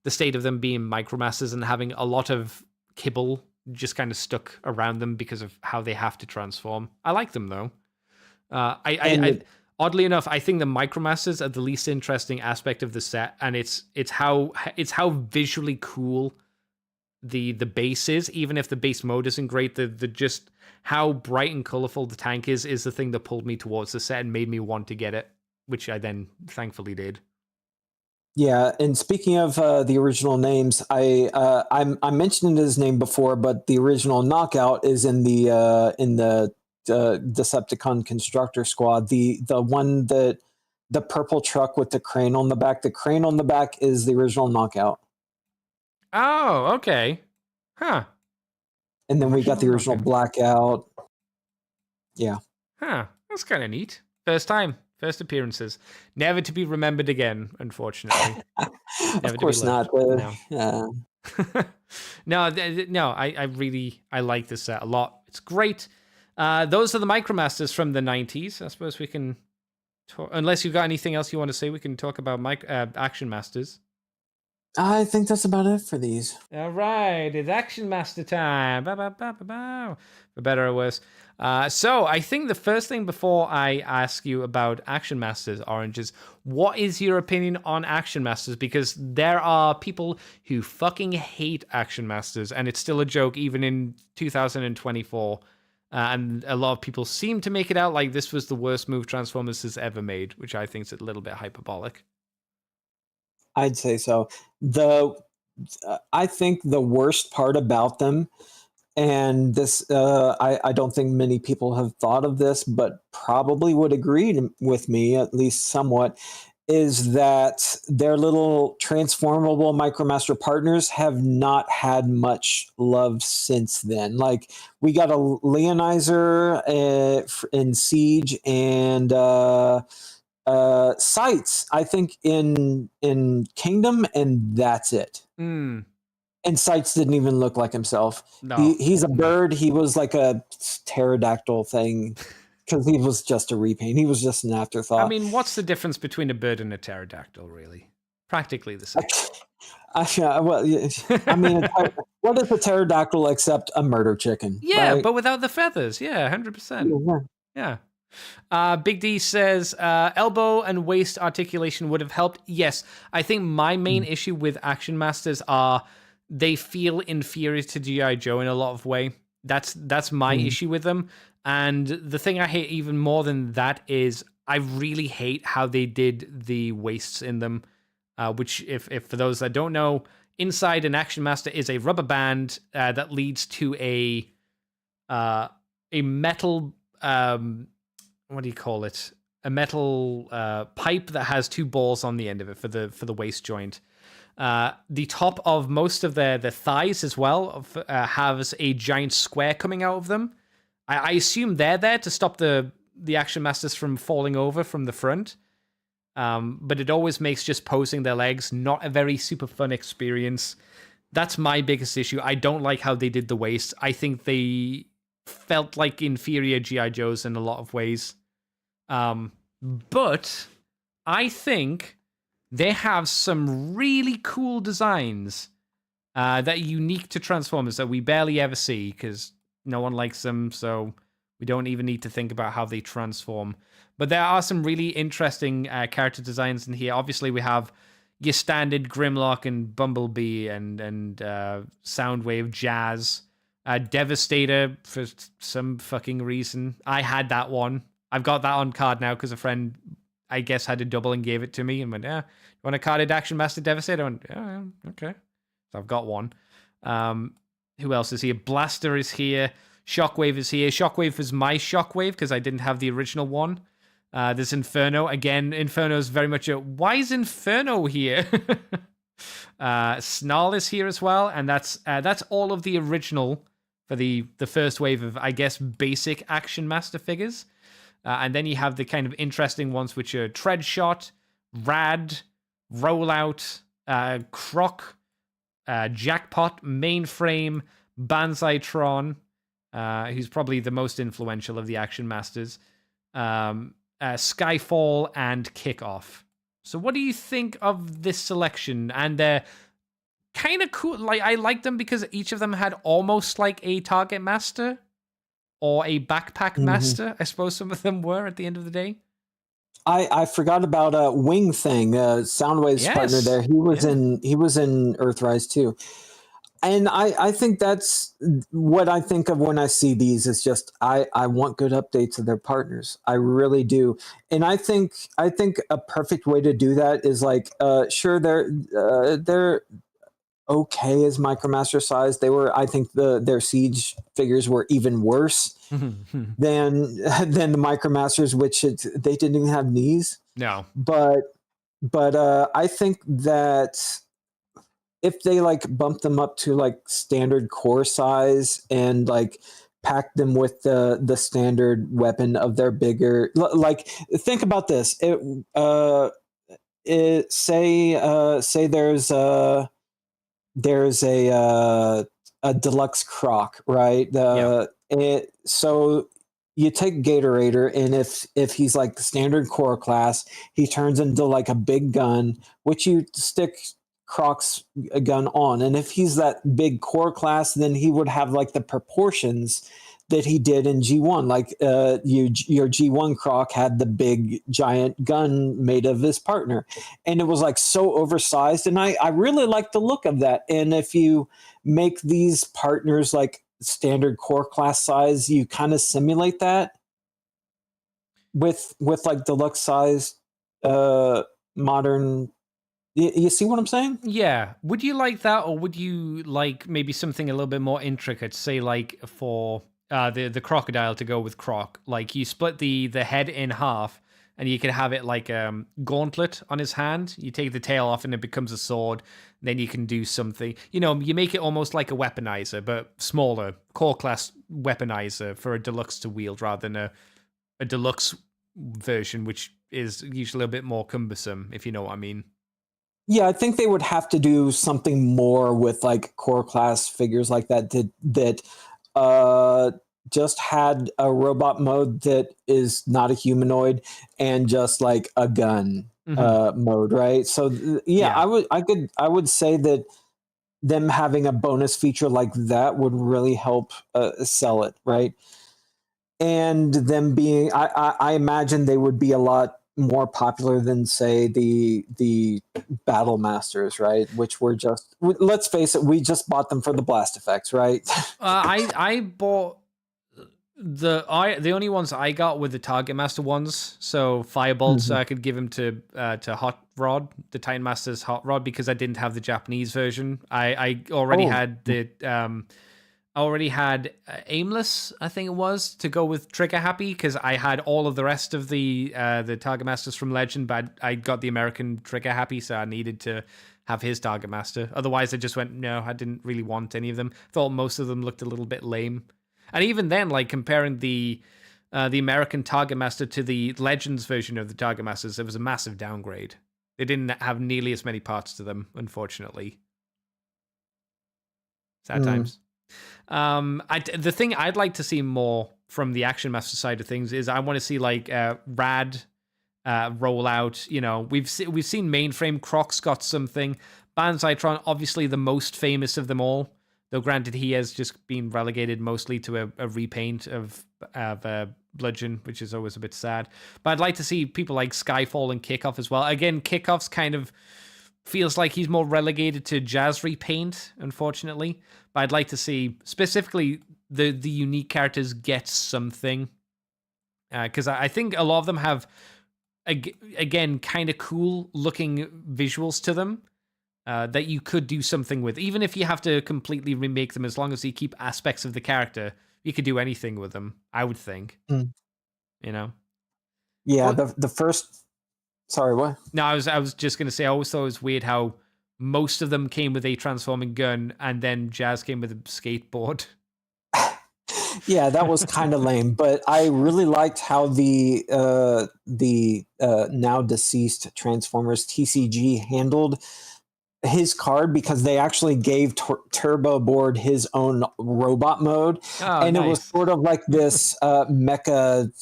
state of them being Micromasters and having a lot of kibble just kind of stuck around them because of how they have to transform. I like them though. Oddly enough, I think the Micromasters are the least interesting aspect of the set, and it's how visually cool the base is. Even if the base mode isn't great, the just how bright and colorful the tank is the thing that pulled me towards the set and made me want to get it, which I then thankfully did. Yeah, and speaking of the original names, I mentioned his name before, but the original Knockout is in the Decepticon Constructor Squad. The one that the purple truck with the crane on the back. The crane on the back is the original Knockout. Oh, okay, huh. And then we got the original Blackout. Yeah. Huh. That's kind of neat. First appearances. Never to be remembered again, unfortunately. Of course not. No. No, I like this set a lot. It's great. Those are the Micromasters from the 90s. I suppose we can talk, unless you've got anything else you want to say, we can talk about Action Masters. I think that's about it for these. All right, it's Action Master time. For better or worse. So I think the first thing before I ask you about Action Masters, Orange, is what is your opinion on Action Masters? Because there are people who fucking hate Action Masters, and it's still a joke even in 2024. And a lot of people seem to make it out like this was the worst move Transformers has ever made, which I think is a little bit hyperbolic. I'd say so. I think the worst part about them, and this, I don't think many people have thought of this, but probably would agree with me, at least somewhat, is that their little transformable Micromaster partners have not had much love since then. Like, we got a Leonizer in Siege, and Sights, I think, in Kingdom, and that's it. And Sights didn't even look like himself. No. He's a bird. He was like a pterodactyl thing because he was just a repaint. He was just an afterthought. I mean, what's the difference between a bird and a pterodactyl, really? Practically the same. I mean, what is a pterodactyl except a murder chicken? Yeah, right? but without the feathers. Yeah, 100%. Yeah. Big D says elbow and waist articulation would have helped. Yes, I think my main issue with Action Masters are they feel inferior to G.I. Joe in a lot of way. That's my issue with them. And the thing I hate even more than that is I really hate how they did the waists in them, which, if for those that don't know, inside an Action Master is a rubber band that leads to a metal... what do you call it? A metal pipe that has two balls on the end of it for the waist joint. The top of most of their thighs as well has a giant square coming out of them. I assume they're there to stop the Action Masters from falling over from the front. But it always makes just posing their legs not a very super fun experience. That's my biggest issue. I don't like how they did the waist. I think they felt like inferior GI Joes in a lot of ways. But I think they have some really cool designs that are unique to Transformers that we barely ever see because no one likes them, so we don't even need to think about how they transform. But there are some really interesting character designs in here. Obviously, we have your standard Grimlock and Bumblebee and Soundwave, Jazz, Devastator for some fucking reason. I had that one. I've got that on card now because a friend, I guess, had a double and gave it to me and went, "Yeah, you want a carded Action Master Devastator?" I went, "Yeah, okay." So I've got one. Who else is here? Blaster is here. Shockwave is here. Shockwave was my Shockwave because I didn't have the original one. There's Inferno. Again, Inferno is very much a, why is Inferno here? Snarl is here as well, and that's all of the original for the first wave of, I guess, basic Action Master figures. And then you have the kind of interesting ones, which are Treadshot, Rad, Rollout, Croc, Jackpot, Mainframe, Banzaitron, who's probably the most influential of the Action Masters, Skyfall, and Kickoff. So what do you think of this selection? And they're kind of cool. Like, I like them because each of them had almost like a Target Master or a Backpack Master. I suppose some of them were at the end of the day. I forgot about Wing Thing, Soundwave's partner there. He was in Earthrise too. And I think that's what I think of when I see these is just I want good updates of their partners. I really do. And I think a perfect way to do that is like sure they're okay as Micromaster size. They were, I think their Siege figures were even worse than the Micromasters, which they didn't even have knees. No. But I think that if they like bump them up to like standard core size and like pack them with the standard weapon of their bigger, like think about this. Say there's a deluxe Croc, right? So you take Gatorator, and if he's like the standard core class, he turns into like a big gun, which you stick Croc's gun on. And if he's that big core class, then he would have like the proportions that he did in G1. Like your G1 Croc had the big giant gun made of his partner. And it was like so oversized. And I really like the look of that. And if you make these partners like standard core class size, you kind of simulate that with like deluxe size modern. You see what I'm saying? Yeah. Would you like that, or would you like maybe something a little bit more intricate? Say, like for the crocodile to go with Croc, like you split the head in half, and you can have it like gauntlet on his hand. You take the tail off, and it becomes a sword. Then you can do something. You know, you make it almost like a weaponizer, but smaller, core class weaponizer for a deluxe to wield, rather than a deluxe version, which is usually a bit more cumbersome, if you know what I mean. Yeah, I think they would have to do something more with like core class figures like that just had a robot mode that is not a humanoid and just like a gun mode, right? So I would say that them having a bonus feature like that would really help sell it, right? And them being, I imagine they would be a lot more popular than say the Battle Masters, right? Which were just, let's face it, we just bought them for the blast effects, right? I bought the only ones I got were the Target Master ones. So Firebolt, so I could give him to Hot Rod, the Titan Master's Hot Rod, because I didn't have the Japanese version. I already had the I already had Aimless, I think it was, to go with Trigger Happy, because I had all of the rest of the Target Masters from Legend, but I got the American Trigger Happy, so I needed to have his Target Master. Otherwise, I just went, no, I didn't really want any of them. Thought most of them looked a little bit lame. And even then, like comparing the American Target Master to the Legends version of the Target Masters, there was a massive downgrade. They didn't have nearly as many parts to them, unfortunately. Sad times. The thing I'd like to see more from the Action Master side of things is I want to see like Rad roll out. You know, we've seen Mainframe. Croc's got something. Banzaitron, obviously the most famous of them all. Though granted, he has just been relegated mostly to a repaint of Bludgeon, which is always a bit sad. But I'd like to see people like Skyfall and Kickoff as well. Again, Kickoff's kind of feels like he's more relegated to Jazz repaint, unfortunately. But I'd like to see specifically the unique characters get something. Because I think a lot of them have, again, kind of cool looking visuals to them. That you could do something with. Even if you have to completely remake them, as long as you keep aspects of the character, you could do anything with them, I would think. You know? Yeah, the first... Sorry, what? No, I was just going to say, I always thought it was weird how most of them came with a transforming gun, and then Jazz came with a skateboard. Yeah, that was kind of lame, but I really liked how the now deceased Transformers TCG handled his card, because they actually gave Turbo Board his own robot mode, and nice. It was sort of like this mecha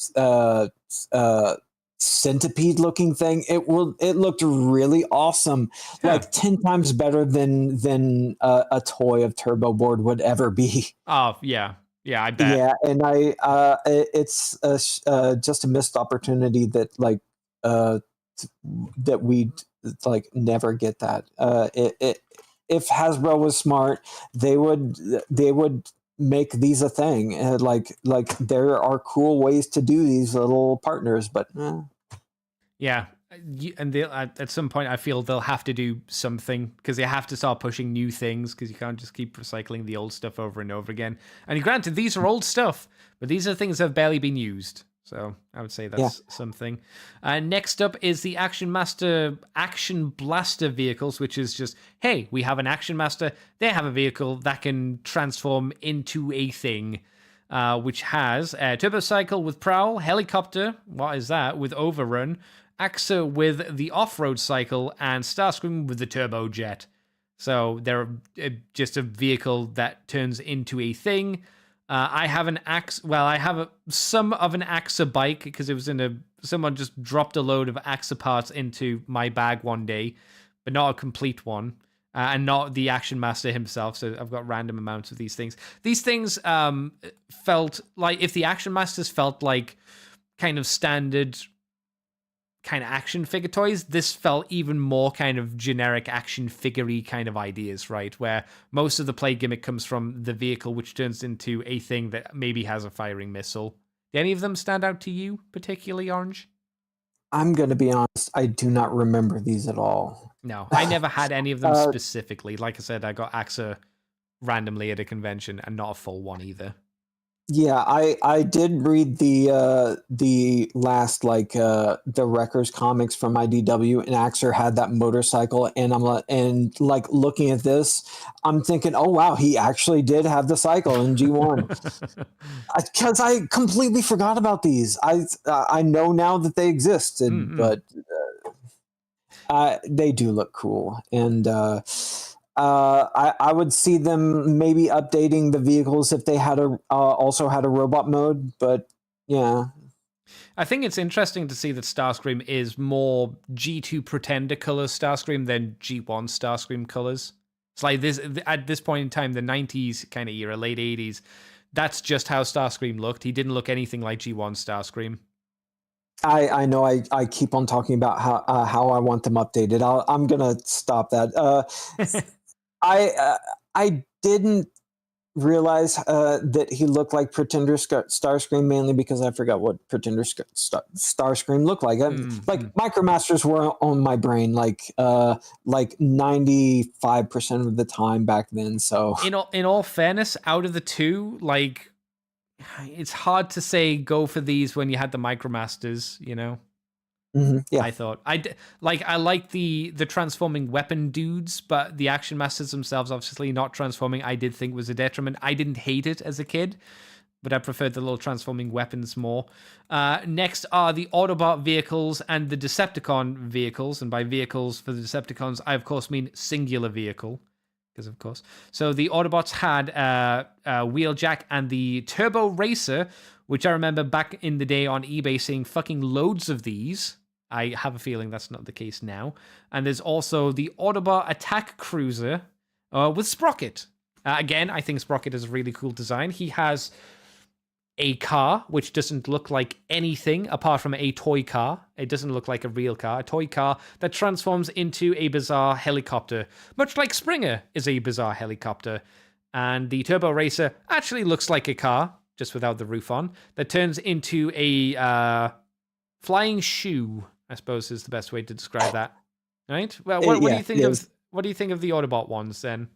centipede looking thing. It looked really awesome, like 10 times better than a toy of Turbo Board would ever be. Oh yeah, I bet. Yeah, and it's just a missed opportunity that that we never get that. If Hasbro was smart, they would make these a thing. Like there are cool ways to do these little partners, but yeah. And at some point, I feel they'll have to do something, because they have to start pushing new things, because you can't just keep recycling the old stuff over and over again. And granted, these are old stuff, but these are things that have barely been used. So I would say that's something. Next up is the Action Master Action Blaster vehicles, which is just, hey, we have an Action Master. They have a vehicle that can transform into a thing, which has a Turbo Cycle with Prowl, Helicopter, what is that, with Overrun, AXA with the Off-Road Cycle, and Starscream with the Turbo Jet. So they're just a vehicle that turns into a thing. I have an some of an AXA bike, because it was someone just dropped a load of AXA parts into my bag one day, but not a complete one, and not the Action Master himself. So I've got random amounts of these things. These things felt like, if the Action Masters felt like kind of standard kind of action figure toys, this felt even more kind of generic action figure-y kind of ideas, right? Where most of the play gimmick comes from the vehicle, which turns into a thing that maybe has a firing missile. Do any of them stand out to you, particularly, Orange? I'm going to be honest, I do not remember these at all. No, I never had any of them specifically. Like I said, I got AXA randomly at a convention, and not a full one either. Yeah, I did read the last the Wreckers comics from IDW, and Axer had that motorcycle, and I'm looking at this, I'm thinking, oh wow, he actually did have the cycle in G1, because I completely forgot about these. I know now that they existed, but they do look cool, and I would see them maybe updating the vehicles if they had also had a robot mode, but yeah. I think it's interesting to see that Starscream is more G2 Pretender colors Starscream than G1 Starscream colors. It's like this at this point in time, the 90s kind of era, late 80s, that's just how Starscream looked. He didn't look anything like G1 Starscream. I know I keep on talking about how I want them updated. I'm gonna stop that. I didn't realize that he looked like Pretender Starscream, mainly because I forgot what Pretender Starscream looked like. Micromasters were on my brain like 95% of the time back then. So in all fairness, out of the two, like, it's hard to say go for these when you had the Micromasters, you know. Yeah. I thought I like the transforming weapon dudes, but the Action Masters themselves, obviously not transforming, I did think was a detriment. I didn't hate it as a kid, but I preferred the little transforming weapons more. Next are the Autobot vehicles and the Decepticon vehicles, and by vehicles for the Decepticons, I of course mean singular vehicle. because of course. So the Autobots had Wheeljack and the Turbo Racer, which I remember back in the day on eBay seeing fucking loads of these. I have a feeling that's not the case now. And there's also the Autobot Attack Cruiser with Sprocket. Again, I think Sprocket is a really cool design. He has a car, which doesn't look like anything apart from a toy car. It doesn't look like a real car. A toy car that transforms into a bizarre helicopter, much like Springer is a bizarre helicopter. And the Turbo Racer actually looks like a car, just without the roof on, that turns into a flying shoe, I suppose is the best way to describe that. Right? Well, what do you think of what do you think of the Autobot ones then?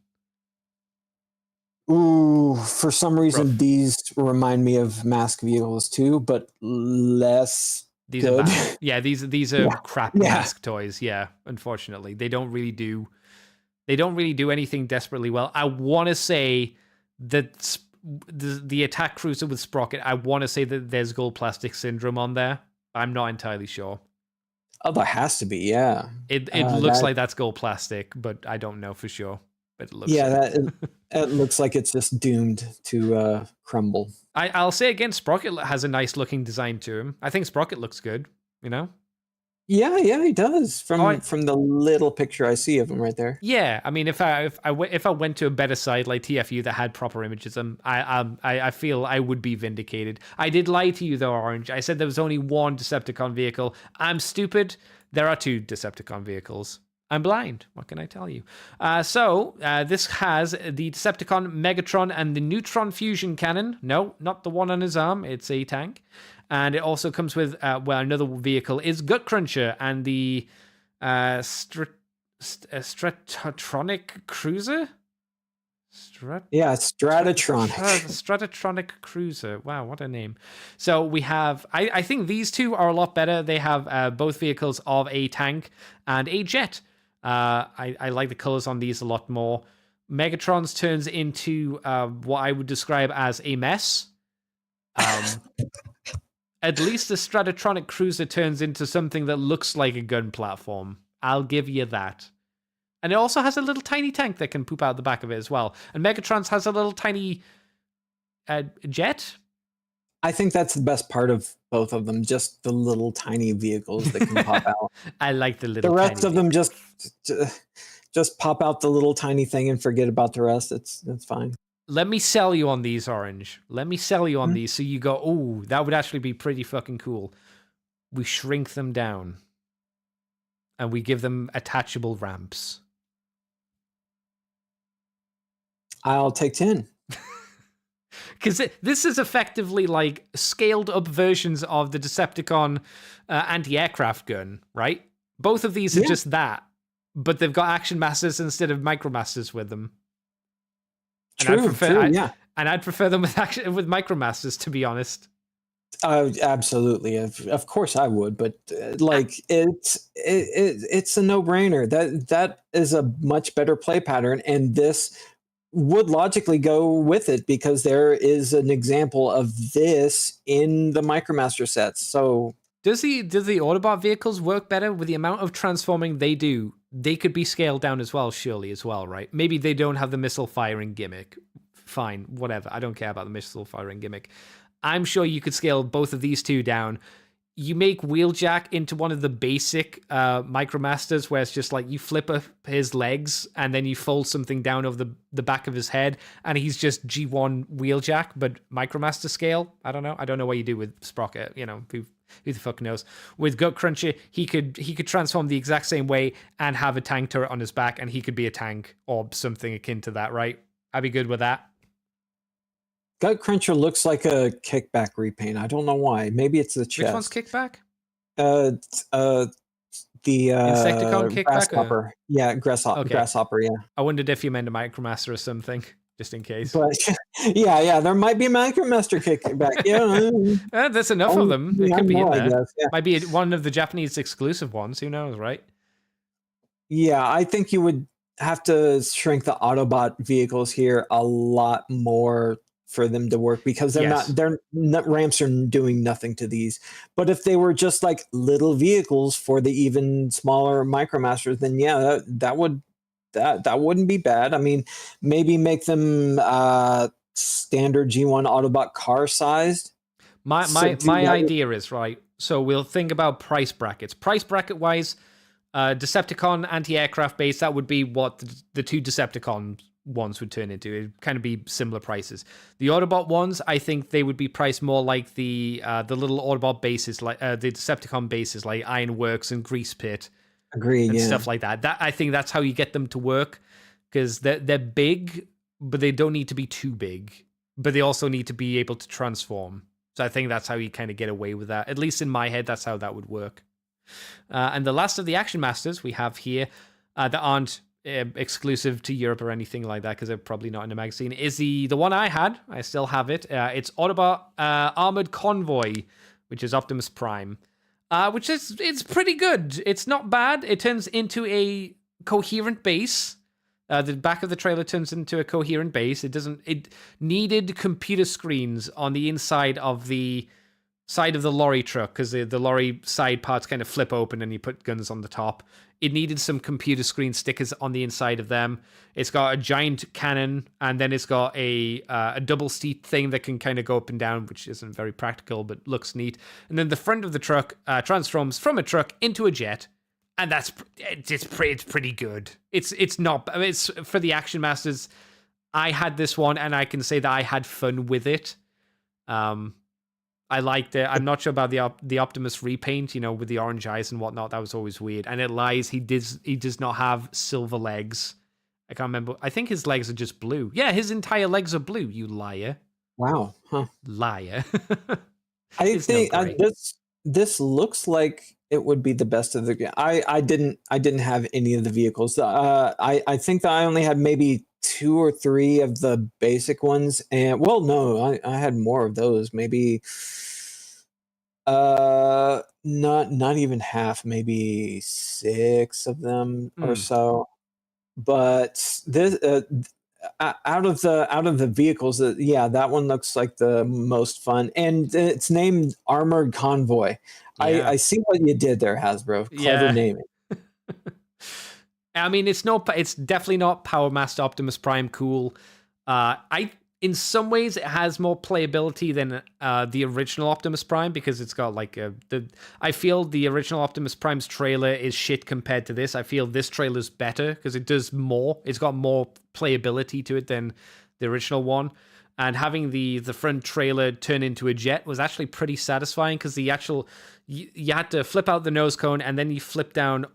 Ooh, for some reason, Rough. these remind me of mask vehicles too, but less These good. are bad. Yeah, these are crap Yeah. mask toys. Yeah, unfortunately, they don't really do anything desperately well. I want to say that the Attack Cruiser with Sprocket, I want to say that there's gold plastic syndrome on there. I'm not entirely sure. Oh, there has to be, yeah. It looks like that's gold plastic, but I don't know for sure. But it looks like it looks like it's just doomed to crumble. I'll say again, Sprocket has a nice looking design to him. I think Sprocket looks good, you know? Yeah, he does. From the little picture I see of him right there. Yeah, I mean, if I went to a better site like TFU that had proper images, I feel I would be vindicated. I did lie to you though, Orange. I said there was only one Decepticon vehicle. I'm stupid. There are 2 Decepticon vehicles. I'm blind. What can I tell you? So this has the Decepticon Megatron and the Neutron Fusion Cannon. No, not the one on his arm. It's a tank. And it also comes with, another vehicle is Gut Cruncher and the Stratatronic Cruiser? Stratatronic. Stratatronic Cruiser. Wow, what a name. So we have, I think these 2 are a lot better. They have both vehicles of a tank and a jet. I like the colors on these a lot more. Megatron's turns into what I would describe as a mess. At least the Stratatronic Cruiser turns into something that looks like a gun platform. I'll give you that. And it also has a little tiny tank that can poop out the back of it as well. And Megatron's has a little tiny jet. I think that's the best part of both of them, just the little tiny vehicles that can pop out. I like the little The rest tiny of them just pop out the little tiny thing and forget about the rest. That's fine. Let me sell you on these, Orange. Let me sell you on these so you go, oh, that would actually be pretty fucking cool. We shrink them down. And we give them attachable ramps. I'll take 10. Because this is effectively like scaled up versions of the Decepticon anti-aircraft gun, right? Both of these are just that, but they've got Action Masters instead of Micromasters with them. True, I'd prefer them with Micromasters, to be honest. Absolutely, of course I would, but it's a no-brainer. That is a much better play pattern, and this would logically go with it because there is an example of this in the Micromaster sets. So does the Autobot vehicles work better with the amount of transforming they do? They could be scaled down as well, surely, as well, right? Maybe they don't have the missile firing gimmick. Fine, whatever. I don't care about the missile firing gimmick. I'm sure you could scale both of these 2 down. You make Wheeljack into one of the basic Micromasters where it's just like you flip up his legs and then you fold something down over the back of his head and he's just G1 Wheeljack, but Micromaster scale. I don't know. I don't know what you do with Sprocket. You know, who the fuck knows? With Gut Cruncher, he could transform the exact same way and have a tank turret on his back and he could be a tank or something akin to that, right? I'd be good with that. Gut Cruncher looks like a kickback repaint. I don't know why. Maybe it's the chest. Which one's kickback? The Insecticon kickback. Grasshopper. Yeah, Grasshopper. Yeah. I wondered if you meant a Micromaster or something, just in case. But yeah, there might be a Micromaster kickback. Yeah, there's enough of them. It could be in there. Guess, yeah. Might be one of the Japanese exclusive ones. Who knows, right? Yeah, I think you would have to shrink the Autobot vehicles here a lot more for them to work because their ramps are doing nothing to these. But if they were just like little vehicles for the even smaller Micromasters, then yeah, that would that wouldn't be bad. I mean, maybe make them standard G1 Autobot car sized. My idea is, right, so we'll think about price brackets. Price bracket wise, Decepticon anti-aircraft base, that would be what the two Decepticon ones would turn into. It'd kind of be similar prices. The Autobot ones, I think they would be priced more like the little Autobot bases, like the Decepticon bases, like Ironworks and Grease Pit. Agreed, and yeah. stuff like that. I think that's how you get them to work, because they're big, but they don't need to be too big. But they also need to be able to transform. So I think that's how you kind of get away with that. At least in my head, that's how that would work. And the last of the Action Masters we have here that aren't exclusive to Europe or anything like that, because they're probably not in the magazine, is the one I had. I still have it. It's Autobot Armored Convoy, which is Optimus Prime. Which is, it's pretty good. It's not bad. It turns into a coherent base. The back of the trailer turns into a coherent base. It needed computer screens on the inside of the side of the lorry truck, because the lorry side parts kind of flip open and you put guns on the top. It needed some computer screen stickers on the inside of them. It's got a giant cannon, and then it's got a double seat thing that can kind of go up and down, which isn't very practical, but looks neat. And then the front of the truck transforms from a truck into a jet, and it's pretty good. It's not. It's for the Action Masters. I had this one, and I can say that I had fun with it. I liked it. I'm not sure about the Optimus repaint, with the orange eyes and whatnot. That was always weird. And it lies. He does not have silver legs. I can't remember. I think his legs are just blue. Yeah, his entire legs are blue. You liar. Wow. Huh. Liar. I think this looks like it would be the best of the game. I didn't have any of the vehicles. I think that I only had maybe 2 or 3 of the basic ones, and well, no, I had more of those. Maybe not even half, maybe 6 of them or so. But this out of the vehicles, yeah, that one looks like the most fun, and it's named Armored Convoy. Yeah. I see what you did there, Hasbro. Clever naming. I mean, it's definitely not Power Master Optimus Prime cool. In some ways, it has more playability than the original Optimus Prime, because it's got I feel the original Optimus Prime's trailer is shit compared to this. I feel this trailer's better because it does more. It's got more playability to it than the original one. And having the front trailer turn into a jet was actually pretty satisfying, because you had to flip out the nose cone, and then you flip down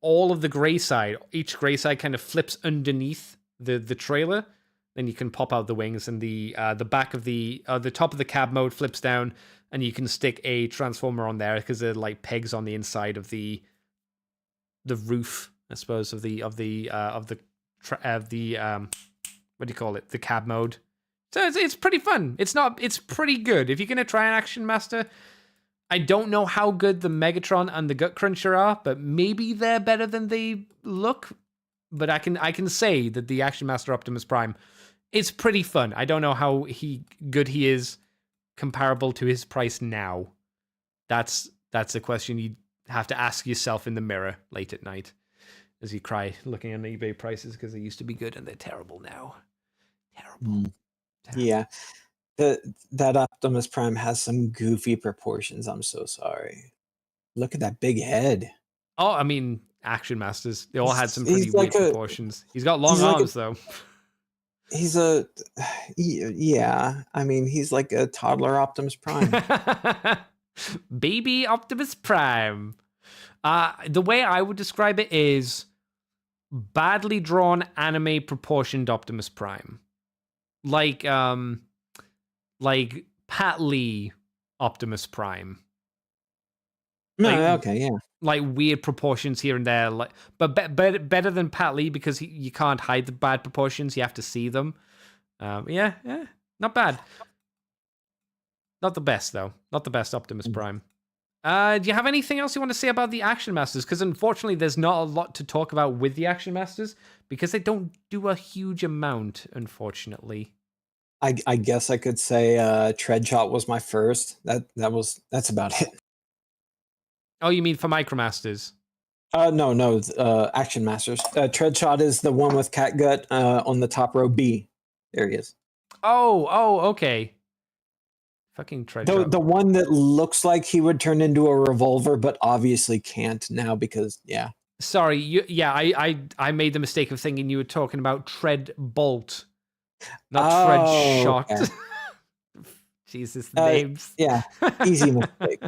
all of the gray side. Each gray side kind of flips underneath the trailer. Then you can pop out the wings, and the back of the top of the cab mode flips down, and you can stick a transformer on there, because they're like pegs on the inside of the roof, I suppose, of the what do you call it? The cab mode. So it's pretty fun. It's pretty good. If you're gonna try an Action Master, I don't know how good the Megatron and the Gut Cruncher are, but maybe they're better than they look. But I can say that the Action Master Optimus Prime, it's pretty fun. I don't know how good he is comparable to his price now. That's a question you have to ask yourself in the mirror late at night as you cry looking at eBay prices, because they used to be good and they're terrible now. Terrible. Yeah. That Optimus Prime has some goofy proportions. I'm so sorry. Look at that big head. Oh, I mean, Action Masters, they all had some pretty weird proportions. He's got long arms, though. Yeah. I mean, he's like a toddler Optimus Prime. Baby Optimus Prime. The way I would describe it is badly drawn anime proportioned Optimus Prime. Like Pat Lee Optimus Prime. Okay, yeah. Like weird proportions here and there, but better than Pat Lee, because you can't hide the bad proportions. You have to see them. Yeah, not bad. Not the best, though. Not the best Optimus Prime. Do you have anything else you want to say about the Action Masters? Because unfortunately, there's not a lot to talk about with the Action Masters, because they don't do a huge amount, unfortunately. I guess I could say Treadshot was my first. That's about it. Oh, you mean for Micromasters? No, Action Masters. Treadshot is the one with catgut on the top row B. There he is. Oh, okay. Fucking Treadshot. The one that looks like he would turn into a revolver, but obviously can't now because Sorry, I made the mistake of thinking you were talking about Tread Bolt, not Treadshot. Okay. Jesus, names. Yeah, easy mistake.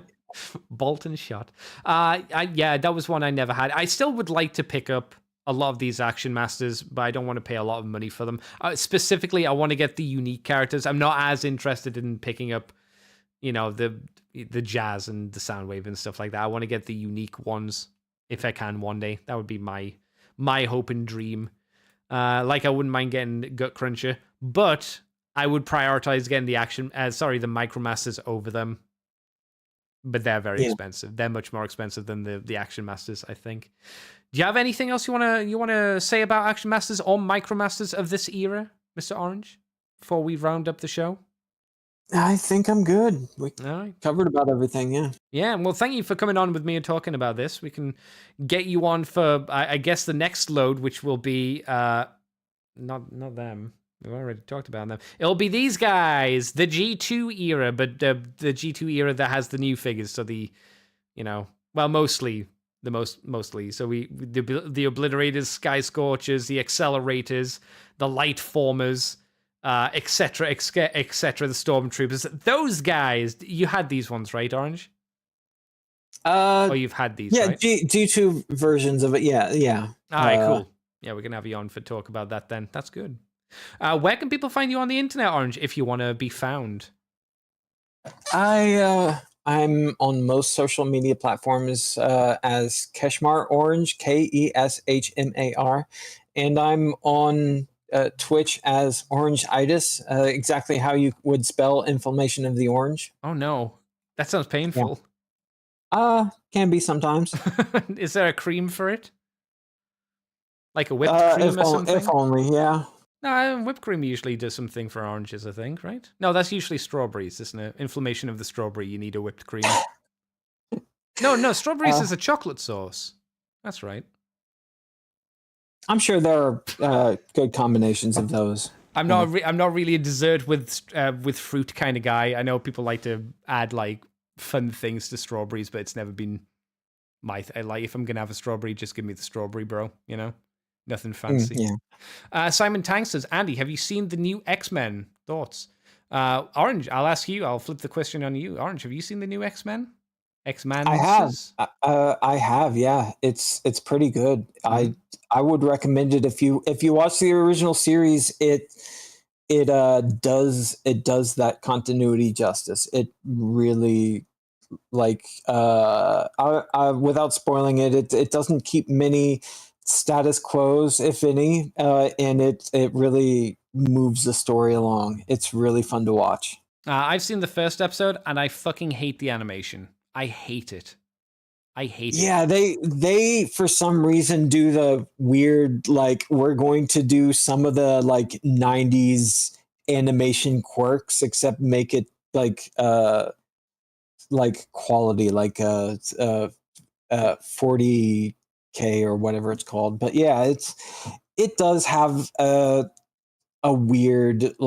Bolt and Shot. That was one I never had. I still would like to pick up a lot of these Action Masters, but I don't want to pay a lot of money for them. Specifically, I want to get the unique characters. I'm not as interested in picking up, the jazz and the Soundwave and stuff like that. I want to get the unique ones if I can one day. That would be my hope and dream. I wouldn't mind getting Gut Cruncher, but I would prioritize getting the Micromasters over them. But they're very expensive. They're much more expensive than the Action Masters, I think. Do you have anything else you wanna say about Action Masters or Micromasters of this era, Mr. Orange, before we round up the show? I think I'm good. We covered about everything, yeah. Yeah, well, thank you for coming on with me and talking about this. We can get you on for, I guess, the next load, which will be not them. We've already talked about them. It'll be these guys, the G2 era, but the G2 era that has the new figures. So mostly. So the Obliterators, Sky Scorchers, the Accelerators, the Light Formers, etc., etc., the Stormtroopers. Those guys, you had these ones, right, Orange? Or you've had these, right? G2 versions of it, yeah. All right, cool. Yeah, we're going to have you on for talk about that then. That's good. Where can people find you on the internet, Orange, if you want to be found? I'm on most social media platforms as Keshmar Orange, Keshmar, and I'm on Twitch as Orangeitis, exactly how you would spell inflammation of the orange. Oh no, that sounds painful. Can be sometimes. Is there a cream for it? Like a whipped cream or something? If only, yeah. No, whipped cream usually does something for oranges, I think, right? No, that's usually strawberries, isn't it? Inflammation of the strawberry, you need a whipped cream. No, strawberries is a chocolate sauce. That's right. I'm sure there are good combinations of those. I'm not really a dessert with fruit kind of guy. I know people like to add like fun things to strawberries, but it's never been my if I'm gonna have a strawberry, just give me the strawberry, bro. Nothing fancy. Simon Tang says, Andy, have you seen the new X-Men? Thoughts? Orange, I'll ask you. I'll flip the question on you. Orange, have you seen the new X-Men? X-Men? I have. I have. Yeah, it's pretty good. Mm-hmm. I would recommend it if you watch the original series. It does that continuity justice. It really without spoiling it, it doesn't keep many status quos, if any, and it really moves the story along. It's really fun to watch. I've seen the first episode and I fucking hate the animation. I hate it. Yeah, they for some reason do the weird we're going to do some of the 90s animation quirks, except make it quality 40K or whatever it's called. But yeah, it does have a weird it's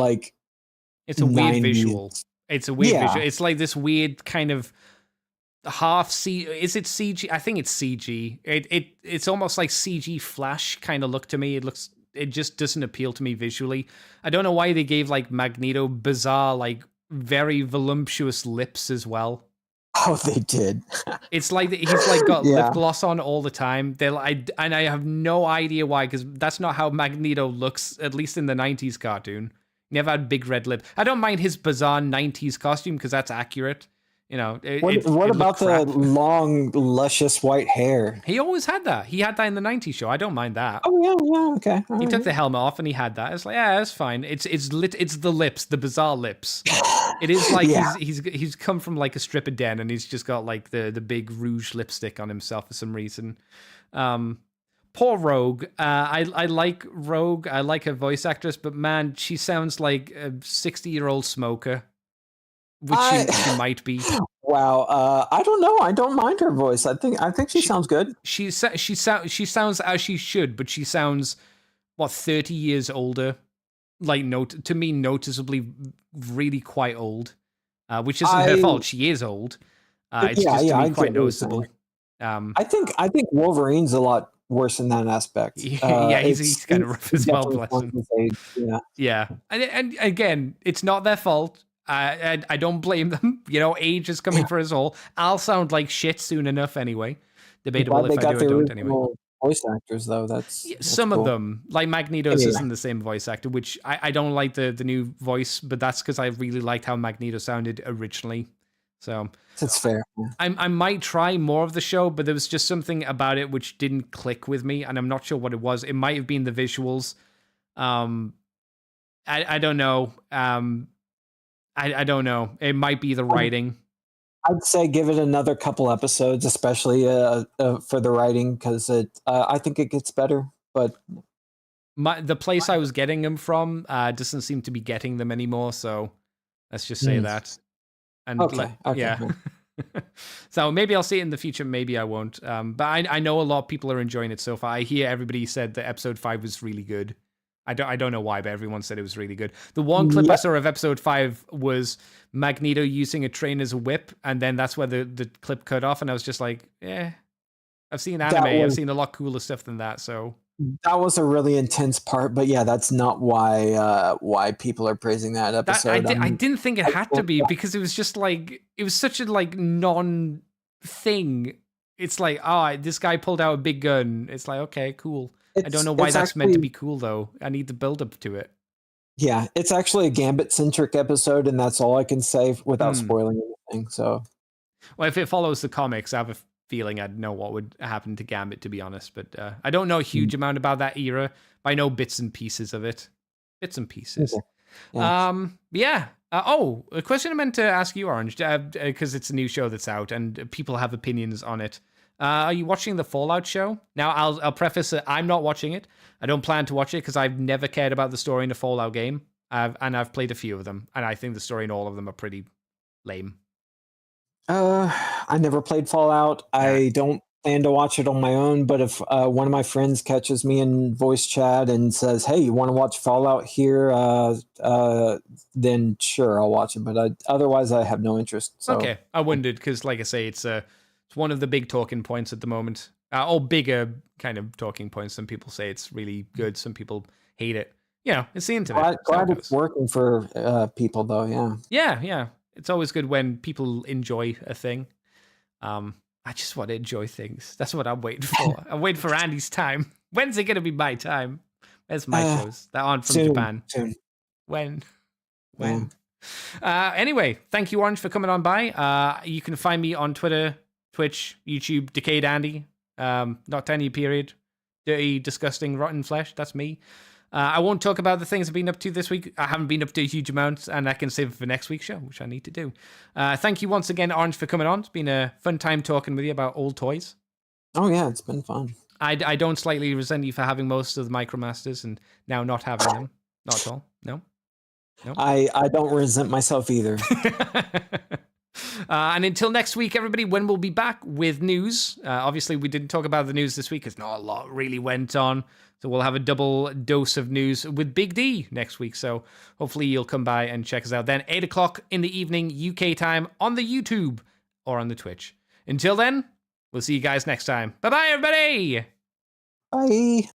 a weird 90s visual. It's a weird visual. It's like this weird kind of half C. Is it CG? I think it's CG. It's almost like CG Flash kind of look to me. It just doesn't appeal to me visually. I don't know why they gave Magneto bizarre very voluptuous lips as well. Oh, they did. It's like he's got lip gloss on all the time. I have no idea why, because that's not how Magneto looks, at least in the 90s cartoon. He never had big red lips. I don't mind his bizarre 90s costume because that's accurate. What about the long, luscious white hair? He always had that. He had that in the 90s show. I don't mind that. Oh, yeah, okay. He took the helmet off and he had that. It's that's fine. It's the lips, the bizarre lips. It is like he's come from a stripper den and he's just got the big rouge lipstick on himself for some reason. Poor Rogue. I like Rogue. I like her voice actress, but man, she sounds like a 60-year-old smoker. which she might be. Wow. I don't know. I don't mind her voice. I think she sounds good. She sounds as she should, but she sounds 30 years older. Like to me, noticeably, really quite old. Which isn't her fault. She is old. It's just to me quite noticeable. I think Wolverine's a lot worse in that aspect. He's kind of rough as well, bless him. Yeah, and again, it's not their fault. I don't blame them. Age is coming for us all. I'll sound like shit soon enough anyway. Debatable if I do or don't anyway. Voice actors, though, that's some cool. of them. Like Magneto's isn't the same voice actor, which I don't like the new voice, but that's because I really liked how Magneto sounded originally. So that's fair. I might try more of the show, but there was just something about it which didn't click with me, and I'm not sure what it was. It might have been the visuals. I don't know. I don't know. It might be the writing. I'd say give it another couple episodes, especially for the writing, because I think it gets better. But the place I was getting them from doesn't seem to be getting them anymore. So let's just say that. And okay. Yeah. So maybe I'll see it in the future. Maybe I won't. But I know a lot of people are enjoying it so far. I hear everybody said that episode 5 was really good. I don't know why, but everyone said it was really good. The one clip I saw of episode 5 was Magneto using a train as a whip, and then that's where the clip cut off, and I was just like, I've seen anime. I've seen a lot cooler stuff than that, so... That was a really intense part, but yeah, that's not why people are praising that episode. I didn't think it had to be, because it was just like... It was such a non-thing. It's like, this guy pulled out a big gun. It's like, okay, cool. I don't know why that's meant to be cool, though. I need the build-up to it. Yeah, it's actually a Gambit-centric episode, and that's all I can say without spoiling anything. So, well, if it follows the comics, I have a feeling I'd know what would happen to Gambit, to be honest. But I don't know a huge amount about that era. But I know bits and pieces of it. Bits and pieces. Yeah. A question I meant to ask you, Orange, because it's a new show that's out, and people have opinions on it. Are you watching the Fallout show? Now, I'll preface it. I'm not watching it. I don't plan to watch it because I've never cared about the story in a Fallout game. I've played a few of them, and I think the story in all of them are pretty lame. I never played Fallout. Yeah. I don't plan to watch it on my own, but if one of my friends catches me in voice chat and says, hey, you want to watch Fallout here? Then sure, I'll watch it. But otherwise, I have no interest. So. Okay, I wondered because, like I say, it's one of the big talking points at the moment. Or bigger kind of talking points. Some people say it's really good. Some people hate it. It's the internet. Glad it's working for people, though, yeah. Yeah. It's always good when people enjoy a thing. I just want to enjoy things. That's what I'm waiting for. I'm waiting for Andy's time. When's it going to be my time? Where's my shows that aren't from Japan? Soon. When? Anyway, thank you, Orange, for coming on by. You can find me on Twitter, Twitch, YouTube, Decayed Andy. Not tiny period. Dirty, disgusting, rotten flesh. That's me. I won't talk about the things I've been up to this week. I haven't been up to a huge amount, and I can save it for next week's show, which I need to do. Thank you once again, Orange, for coming on. It's been a fun time talking with you about old toys. Oh, yeah, it's been fun. I don't slightly resent you for having most of the Micromasters and now not having them. Not at all. No. I don't resent myself either. And until next week, everybody, when we'll be back with news. Obviously, we didn't talk about the news this week because not a lot really went on. So we'll have a double dose of news with Big D next week. So hopefully you'll come by and check us out then. 8 o'clock in the evening, UK time, on the YouTube or on the Twitch. Until then, we'll see you guys next time. Bye-bye, everybody! Bye!